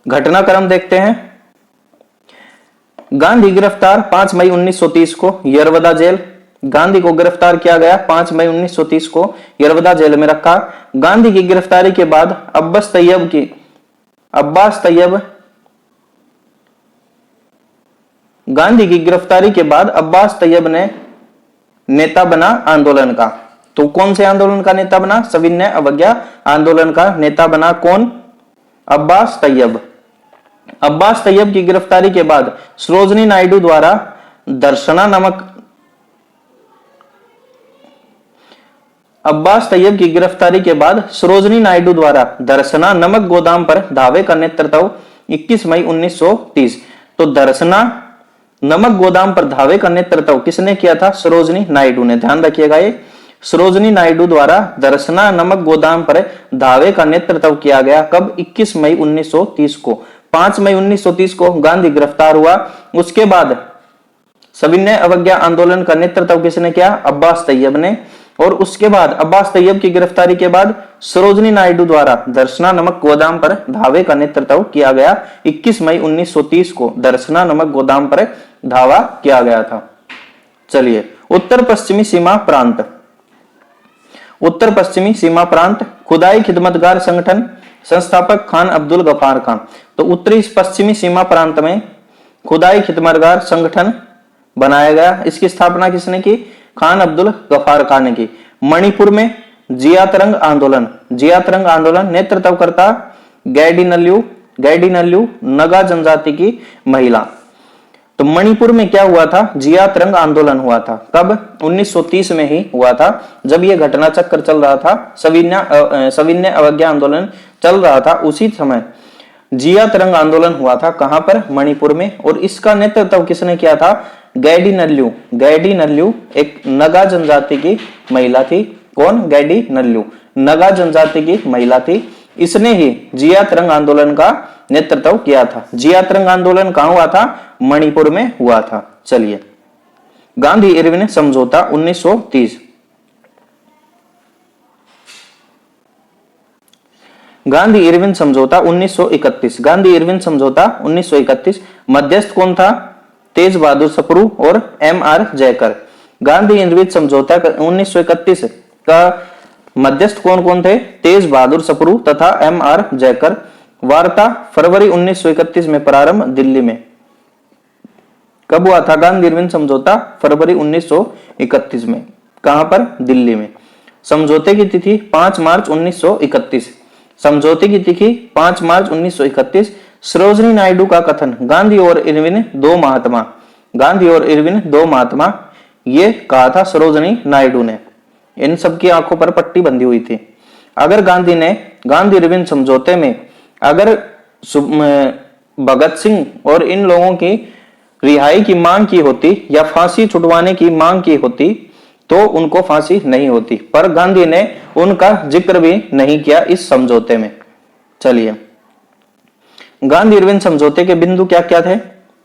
घटनाक्रम देखते हैं। गांधी गिरफ्तार 5 मई 1930 को यरवदा जेल। गांधी को गिरफ्तार किया गया 5 मई 1930 को यरवदा जेल में रखा। गांधी की गिरफ्तारी के बाद अब्बास तैयब गांधी की गिरफ्तारी के बाद अब्बास तैयब ने नेता बना आंदोलन का। तो कौन से आंदोलन का नेता बना? सविनय अवज्ञा आंदोलन का नेता बना कौन? अब्बास तैयब। अब्बास तैयब की गिरफ्तारी के बाद सरोजनी नायडू द्वारा दर्शना नमक अब्बास तैयब की गिरफ्तारी के बाद सरोजनी नायडू द्वारा दर्शना नमक गोदाम पर धावे का नेतृत्व 21 मई 1930। तो दर्शना नमक गोदाम पर धावे का नेतृत्व किसने किया था? सरोजनी नायडू ने। ध्यान रखिएगा, ये सरोजनी नायडू द्वारा दर्शना नमक गोदाम पर धावे का नेतृत्व किया गया। कब? 21 मई 1930 को। 5 मई 1930 को गांधी गिरफ्तार हुआ। उसके बाद सविनय अवज्ञा आंदोलन का नेतृत्व किसने किया? अब्बास तैयब ने। और उसके बाद अब्बास तैयब की गिरफ्तारी के बाद सरोजनी नायडू द्वारा दर्शना नमक गोदाम पर धावे का नेतृत्व किया गया। 21 मई 1930 को दर्शना नमक गोदाम पर धावा किया गया था। चलिए, उत्तर पश्चिमी सीमा प्रांत। उत्तर पश्चिमी सीमा प्रांत खुदाई खिदमतगार संगठन, संस्थापक खान अब्दुल गफ्फार खान। तो उत्तरी पश्चिमी सीमा प्रांत में खुदाई खिदमतगार संगठन बनाया गया। इसकी स्थापना किसने की? खान अब्दुल गफ्फार खान ने की। मणिपुर में जिया तरंग आंदोलन नेतृत्वकर्ता गैडी नल्लू नगा जनजाति की महिला। तो मणिपुर में क्या हुआ था? जिया तरंग आंदोलन हुआ था। कब? 1930 में ही हुआ था, जब यह घटना चक्र चल रहा था, सविनय अवज्ञा आंदोलन चल रहा था। उसी समय जिया तरंग आंदोलन हुआ था। कहां पर? मणिपुर में। और इसका नेतृत्व किसने किया था? गैडी नल्लू एक नगा जनजाति की महिला थी। कौन? गैडी नल्लू नगा जनजाति की महिला थी। इसने ही जिया तरंग आंदोलन का नेतृत्व किया था। जिया तरंग आंदोलन कहां हुआ था? मणिपुर में हुआ था। चलिए, गांधी इरविन समझौता 1930। गांधी इरविन समझौता 1931। गांधी इरविन समझौता 1931। मध्यस्थ कौन था? तेज बहादुर सप्रू और M.R. जयकर। गांधी इरविन समझौता 1931 का मध्यस्थ कौन कौन थे? तेज बहादुर सप्रू तथा M.R. जयकर। वार्ता फरवरी 1931 में प्रारंभ, दिल्ली में। कब हुआ था गांधी इरविन समझौता? फरवरी 1931 में। कहां पर? दिल्ली में। समझौते की तिथि 5 मार्च 1931। समझौते की तिथि 5 मार्च 1931। सरोजनी नायडू का कथन, गांधी और इरविन दो महात्मा, ये कहा था सरोजनी नायडू ने। इन सबकी आंखों पर पट्टी बंधी हुई थी। अगर गांधी ने गांधी इरविन समझौते में अगर भगत सिंह और इन लोगों की रिहाई की मांग की होती या फांसी छुड़वाने की मांग की होती तो उनको फांसी नहीं होती, पर गांधी ने उनका जिक्र भी नहीं किया इस समझौते में। चलिए, गांधी इरविन समझौते के बिंदु क्या क्या थे?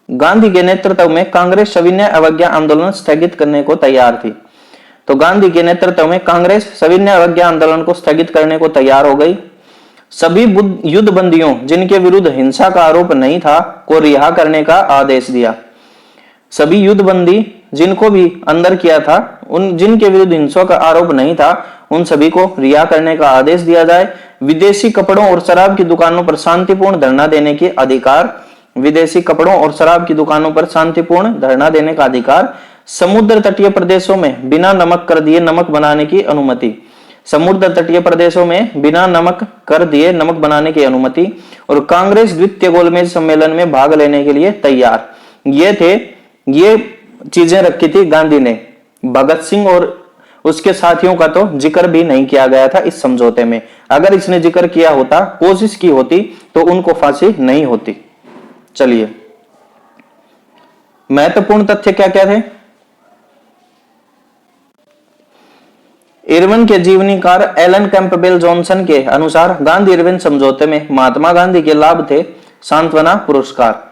गांधी के नेतृत्व में कांग्रेस सविनय अवज्ञा आंदोलन स्थगित करने को तैयार थी। तो गांधी के नेतृत्व में कांग्रेस सविनय अवज्ञा आंदोलन को स्थगित करने को तैयार हो गई। सभी युद्ध बंदियों जिनके विरुद्ध हिंसा का आरोप नहीं था को रिहा करने का आदेश दिया। सभी युद्ध बंदी जिनको भी अंदर किया था, उन जिनके विरुद्ध हिंसा का आरोप नहीं था, उन सभी को रिहा करने का आदेश दिया जाए। विदेशी कपड़ों और शराब की दुकानों पर शांतिपूर्ण धरना देने के अधिकार। विदेशी कपड़ों और शराब की दुकानों पर शांतिपूर्ण धरना देने का अधिकार। समुद्र तटीय प्रदेशों में बिना नमक कर दिए नमक बनाने की अनुमति। समुद्र तटीय प्रदेशों में बिना नमक कर दिए नमक बनाने की अनुमति। और कांग्रेस द्वितीय गोलमेज सम्मेलन में भाग लेने के लिए तैयार। ये चीजें रखी थी गांधी ने। भगत सिंह और उसके साथियों का तो जिक्र भी नहीं किया गया था इस समझौते में। अगर इसने जिक्र किया होता, कोशिश की होती, तो उनको फांसी नहीं होती। चलिए, महत्वपूर्ण तथ्य क्या क्या थे? इरविन के जीवनीकार एलन कैंपबेल जॉनसन के अनुसार गांधी इरविन समझौते में महात्मा गांधी के लाभ थे सांत्वना पुरस्कार।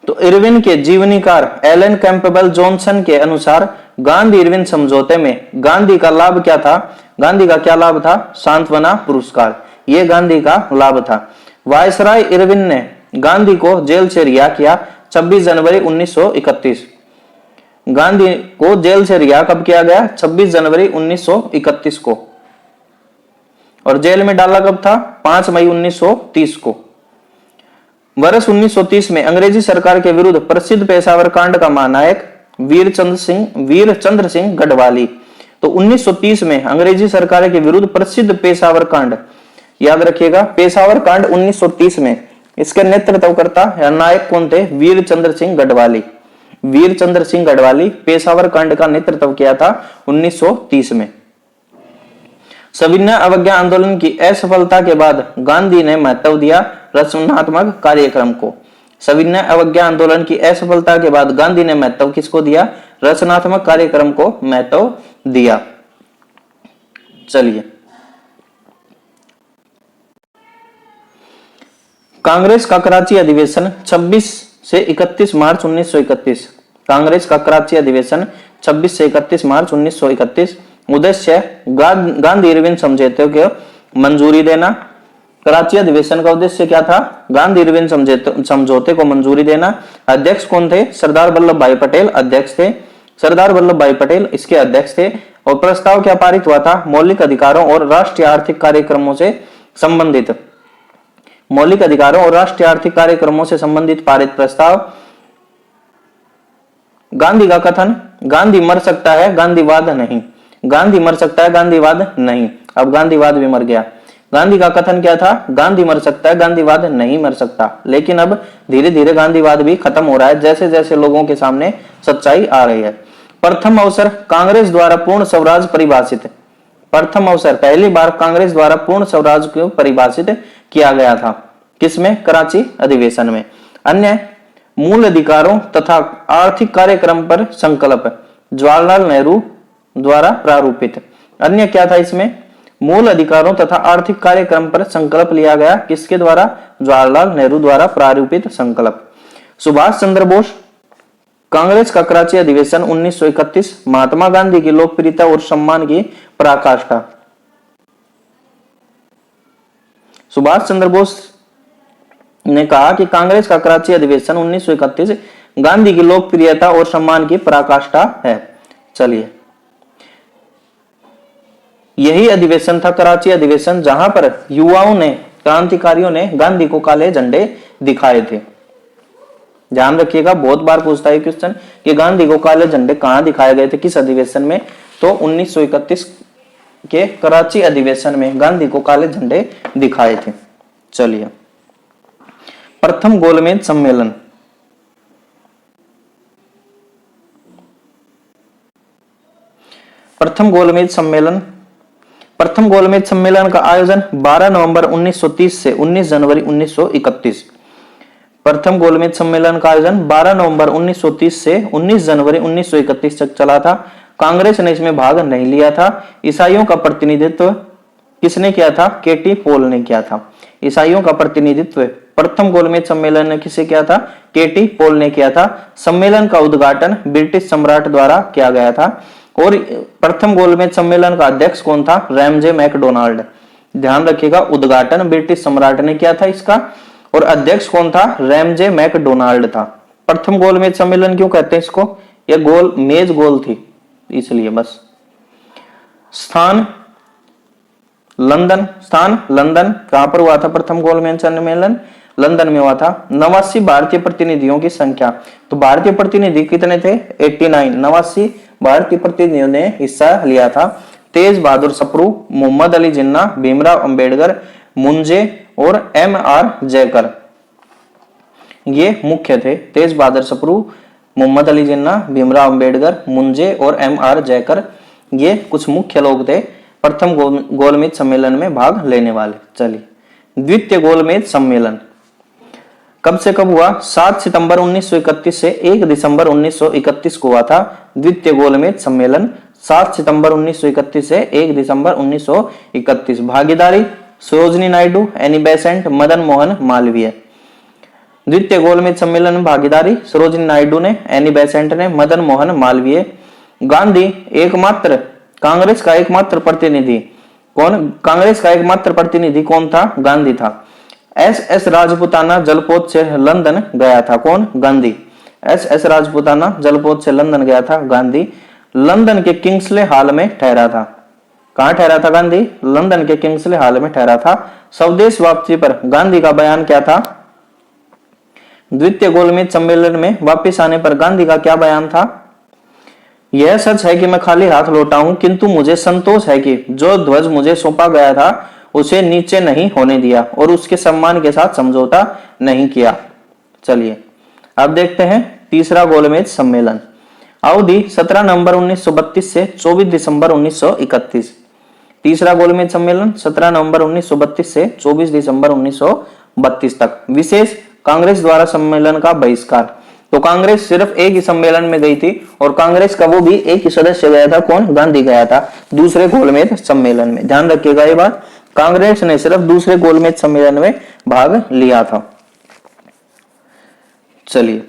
तो इरविन के जीवनीकार एलन कैंपबेल जॉनसन के अनुसार गांधी इरविन समझौते में गांधी का लाभ क्या था? गांधी का क्या लाभ था? सांत्वना पुरस्कार। ये गांधी का लाभ था। वायसराय इरविन ने गांधी को जेल से रिहा किया। 26 जनवरी 1931। गांधी को जेल से रिहा कब किया गया? 26 जनवरी 1931 को। और जेल में डाला कब था? 5 मई 1930 को। वर्ष 1930 में अंग्रेजी सरकार के विरुद्ध प्रसिद्ध पेशावर कांड का महानायक वीरचंद्र सिंह गढ़वाली। तो 1930 में अंग्रेजी सरकार के विरुद्ध प्रसिद्ध पेशावर कांड, याद रखिएगा, पेशावर कांड 1930 में, इसके नेतृत्व करता या नायक कौन थे? वीरचंद्र सिंह गढ़वाली। वीरचंद्र सिंह गढ़वाली पेशावर कांड का नेतृत्व किया था 1930 में। सविनय अवज्ञा आंदोलन की असफलता के बाद गांधी ने महत्व दिया रचनात्मक कार्यक्रम को। सविनय अवज्ञा आंदोलन की असफलता के बाद गांधी ने महत्व किसको दिया? रचनात्मक कार्यक्रम को महत्व दिया। चलिए, कांग्रेस का कराची अधिवेशन 26 से 31 मार्च 1931। कांग्रेस का कराची अधिवेशन 26 से 31 मार्च 1931। उद्देश्य गांधी इरविन समझौते को मंजूरी देना। कराची अधिवेशन का उद्देश्य क्या था? गांधी इरविन समझौते को मंजूरी देना। अध्यक्ष कौन थे? सरदार वल्लभ भाई पटेल अध्यक्ष थे। सरदार वल्लभ भाई पटेल इसके अध्यक्ष थे। और प्रस्ताव क्या पारित हुआ था? मौलिक अधिकारों और राष्ट्रीय आर्थिक कार्यक्रमों से संबंधित, मौलिक अधिकारों और राष्ट्रीय आर्थिक कार्यक्रमों से संबंधित पारित प्रस्ताव। गांधी का कथन, गांधी मर सकता है, गांधीवाद नहीं। गांधी मर सकता है, गांधीवाद नहीं। अब गांधीवाद भी मर गया। गांधी का कथन क्या था? गांधी मर सकता है, गांधीवाद नहीं मर सकता। लेकिन अब धीरे धीरे गांधीवाद भी खत्म हो रहा है, जैसे जैसे लोगों के सामने सच्चाई आ रही है। प्रथम अवसर कांग्रेस द्वारा पूर्ण स्वराज परिभाषित। प्रथम अवसर, पहली बार कांग्रेस द्वारा पूर्ण स्वराज को परिभाषित किया गया था। किसमें? कराची अधिवेशन में। अन्य मूल अधिकारों तथा आर्थिक कार्यक्रम पर संकल्प, जवाहरलाल नेहरू द्वारा प्रारूपित। अन्य क्या था इसमें? मूल अधिकारों तथा आर्थिक कार्यक्रम पर संकल्प लिया गया। किसके द्वारा? जवाहरलाल नेहरू द्वारा प्रारूपित संकल्प। सुभाष चंद्र बोस, कांग्रेस का कराची अधिवेशन 1931। महात्मा गांधी की लोकप्रियता और सम्मान की पराकाष्ठा। सुभाष चंद्र बोस ने कहा कि कांग्रेस का कराची अधिवेशन 1931 गांधी की लोकप्रियता और सम्मान की पराकाष्ठा है। चलिए, यही अधिवेशन था कराची अधिवेशन जहां पर युवाओं ने, क्रांतिकारियों ने गांधी को काले झंडे दिखाए थे। ध्यान रखिएगा, बहुत बार पूछता है क्वेश्चन कि गांधी को काले झंडे कहां दिखाए गए थे, किस अधिवेशन में? तो 1931 के कराची अधिवेशन में गांधी को काले झंडे दिखाए थे। चलिए, प्रथम गोलमेज सम्मेलन। प्रथम गोलमेज सम्मेलन। प्रथम गोलमेज सम्मेलन का आयोजन 12 नवंबर 1930 से 19 जनवरी 1931। प्रथम गोलमेज सम्मेलन का आयोजन 12 नवंबर 1930 से 19 जनवरी 1931 तक चला था। कांग्रेस ने इसमें भाग नहीं लिया था। ईसाइयों का प्रतिनिधित्व किसने किया था? केटी पॉल ने किया था। ईसाइयों का प्रतिनिधित्व प्रथम गोलमेज सम्मेलन ने किसे किया था? केटी पॉल ने किया था। सम्मेलन का उद्घाटन ब्रिटिश सम्राट द्वारा किया गया था। और प्रथम गोलमेज सम्मेलन का अध्यक्ष कौन था? Ramsay MacDonald. ध्यान रखिएगा, उद्घाटन ब्रिटिश सम्राट ने किया था इसका, और अध्यक्ष कौन था? रैमजे मैकडोनाल्ड था। प्रथम गोलमेज सम्मेलन क्यों कहते हैं इसको? ये गोल मेज गोल थी इसलिए बस। स्थान लंदन। स्थान लंदन। कहां पर हुआ था प्रथम गोलमेज सम्मेलन? लंदन में हुआ था। 89 भारतीय प्रतिनिधियों की संख्या। तो भारतीय प्रतिनिधि कितने थे? 89। 89 भारतीय प्रतिनिधियों ने हिस्सा लिया था। तेज बहादुर सप्रू, मोहम्मद अली जिन्ना, भीमराव अंबेडकर, मुंजे और M.R. जयकर, ये मुख्य थे। तेज बहादुर सप्रू, मोहम्मद अली जिन्ना, भीमराव अंबेडकर, मुंजे और M.R. जयकर, ये कुछ मुख्य लोग थे प्रथम गोलमेज सम्मेलन में भाग लेने वाले। चलिए, द्वितीय गोलमेज सम्मेलन कब से कब हुआ? 7 सितंबर 1931 से 1 दिसंबर 1931 को हुआ था द्वितीय गोलमेज सम्मेलन। 7 सितंबर 1931 से 1 दिसंबर 1931। भागीदारी सरोजिनी नायडू, एनी बेसेंट, मदन मोहन मालवीय। द्वितीय गोलमेज सम्मेलन में भागीदारी सरोजिनी नायडू ने, एनी बेसेंट ने, मदन मोहन मालवीय। गांधी एकमात्र, कांग्रेस का एकमात्र प्रतिनिधि कौन? कांग्रेस का एकमात्र प्रतिनिधि कौन था? गांधी था। एस राजपूताना जलपोत से लंदन गया था, कौन? गांधी। एस राजपूताना जलपोत से लंदन गया था, गांधी। लंदन के किंग्सले हॉल में ठहरा था। कहां ठहरा था गांधी? लंदन के किंग्सले हॉल में ठहरा था। स्वदेश वापसी पर गांधी का बयान क्या था? द्वितीय गोलमेज सम्मेलन में वापस आने पर गांधी का क्या बयान था? यह सच है कि मैं खाली हाथ लौटा हूं, किंतु मुझे संतोष है कि जो ध्वज मुझे सौंपा गया था उसे नीचे नहीं होने दिया और उसके सम्मान के साथ समझौता नहीं किया। चलिए अब देखते हैं तीसरा गोलमेज सम्मेलन। अवधि 17 नवंबर 1932 से 24 दिसंबर 1931। तीसरा गोलमेज सम्मेलन 17 नवंबर 1932 से 24 दिसंबर 1932 तक। विशेष कांग्रेस द्वारा सम्मेलन का बहिष्कार। तो कांग्रेस सिर्फ एक ही सम्मेलन में गई थी और कांग्रेस का वो भी एक ही सदस्य गया था, कौन? गांधी गया था दूसरे गोलमेज सम्मेलन में। ध्यान रखिएगा ये बात, कांग्रेस ने सिर्फ दूसरे गोलमेज सम्मेलन में भाग लिया था। चलिए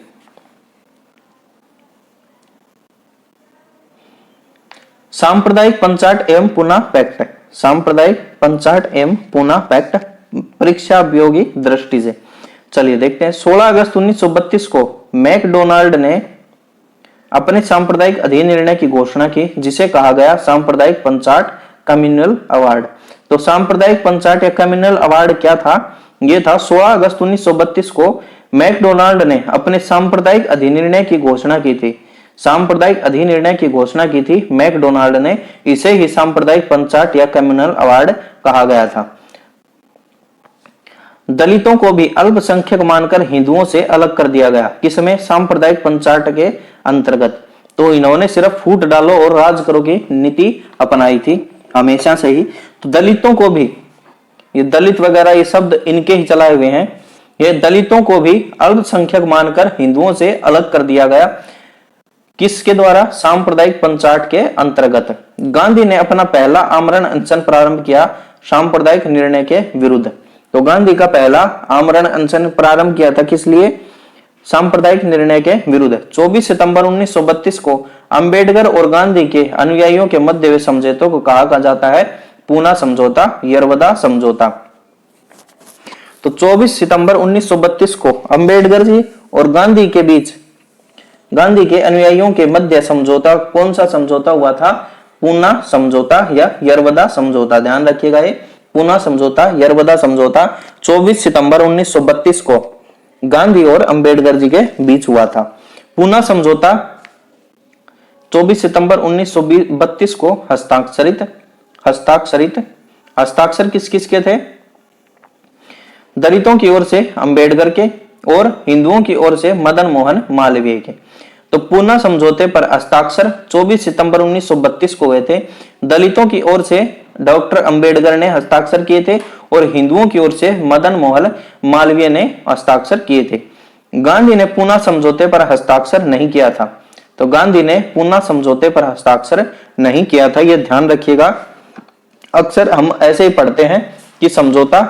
सांप्रदायिक पंचायत एवं पुनः पैक्ट। सांप्रदायिक पंचायत एवं पुनः पैक्ट परीक्षा उपयोगी दृष्टि से। चलिए देखते हैं 16 अगस्त 1932 को मैकडोनाल्ड ने अपने सांप्रदायिक अधिनिर्णय की घोषणा की, जिसे कहा गया सांप्रदायिक पंचायत कम्युनल अवार्ड। तो सांप्रदायिक पंचायत या कम्युनल अवार्ड क्या था? यह था 16 अगस्त 1932 को मैकडोनाल्ड ने अपने सांप्रदायिक अधिनिर्णय की घोषणा की थी। सांप्रदायिक अधिनिर्णय की घोषणा की थी मैकडोनाल्ड ने, इसे ही सांप्रदायिक पंचायत या कम्युनल अवार्ड कहा गया था। दलितों को भी अल्पसंख्यक मानकर हिंदुओं से अलग कर दिया गया, किसमें? सांप्रदायिक पंचायत के अंतर्गत। तो इन्होंने सिर्फ फूट डालो और राज करो की नीति अपनाई थी हमेशा से ही। तो दलितों को भी, ये दलित वगैरह ये शब्द इनके ही चलाए हुए हैं, ये दलितों को भी अल्पसंख्यक मानकर हिंदुओं से अलग कर दिया गया, किसके द्वारा? सांप्रदायिक पंचायत के अंतर्गत। गांधी ने अपना पहला आमरण अनशन प्रारंभ किया सांप्रदायिक निर्णय के विरुद्ध। तो गांधी का पहला आमरण अनशन प्रारंभ किया था किस लिए? सांप्रदायिक निर्णय के विरुद्ध। 24 सितंबर 1932 को अंबेडकर और गांधी के अनुयायियों के मध्य हुए समझौते को कहा जाता है पूना समझौता, यरवदा समझौता। तो 24 सितंबर 1932 को अंबेडकर जी और गांधी के बीच, गांधी के अनुयायियों के मध्य समझौता, कौन सा समझौता हुआ था? पूना समझौता या यरवदा समझौता। ध्यान रखिएगा, ये पूना समझौता, यरवदा समझौता 24 सितंबर 1932 को गांधी और अंबेडकर जी के बीच हुआ था। पूना समझौता 24 सितंबर 1932 को हस्ताक्षर किस किस के थे? दलितों की ओर से अंबेडकर के और हिंदुओं की ओर से मदन मोहन मालवीय के। तो पूना समझौते पर हस्ताक्षर 24 सितंबर 1932 को हुए थे। दलितों की ओर से डॉक्टर अंबेडकर ने हस्ताक्षर किए थे और हिंदुओं की ओर से मदन मोहन मालवीय ने हस्ताक्षर किए थे। गांधी ने पूना समझौते पर हस्ताक्षर नहीं किया था। तो गांधी ने पूना समझौते पर हस्ताक्षर नहीं किया था, यह ध्यान रखिएगा। अक्सर हम ऐसे ही पढ़ते हैं कि समझौता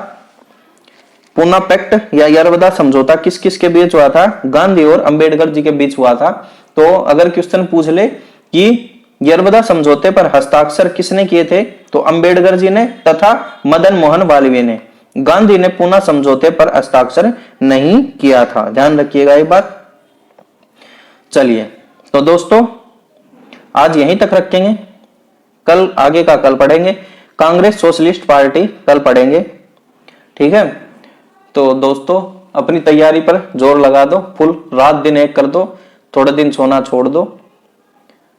पूना पैक्ट या यरवदा समझौता किस किस के बीच हुआ था? गांधी और अंबेडकर जी के बीच हुआ था। तो अगर क्वेश्चन पूछ ले कि यरवदा समझौते पर हस्ताक्षर किसने किए थे, तो अंबेडकर जी ने तथा मदन मोहन मालवीय ने। गांधी ने पूना समझौते पर हस्ताक्षर नहीं किया था, ध्यान रखिएगा ये बात। चलिए तो दोस्तों आज यहीं तक रखेंगे, कल आगे का कल पढ़ेंगे। कांग्रेस सोशलिस्ट पार्टी कल पढ़ेंगे, ठीक है। तो दोस्तों अपनी तैयारी पर जोर लगा दो, फुल रात दिन एक कर दो, थोड़े दिन सोना छोड़ दो।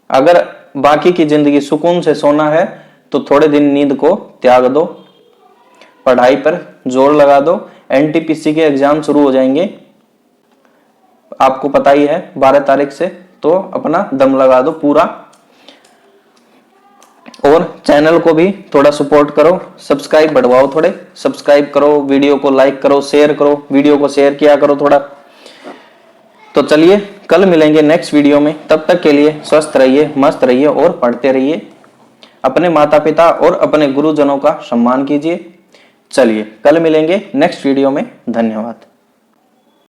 अगर बाकी की जिंदगी सुकून से सोना है तो थोड़े दिन नींद को त्याग दो, पढ़ाई पर जोर लगा दो। एनटीपीसी के एग्जाम शुरू हो जाएंगे, आपको पता ही है 12 तारीख से, तो अपना दम लगा दो पूरा। और चैनल को भी थोड़ा सपोर्ट करो, सब्सक्राइब बढ़वाओ, थोड़े सब्सक्राइब करो, वीडियो को लाइक करो, शेयर करो, वीडियो को शेयर किया करो थोड़ा। तो चलिए कल मिलेंगे नेक्स्ट वीडियो में, तब तक के लिए स्वस्थ रहिए, मस्त रहिए और पढ़ते रहिए। अपने माता पिता और अपने गुरुजनों का सम्मान कीजिए। चलिए कल मिलेंगे नेक्स्ट वीडियो में, धन्यवाद।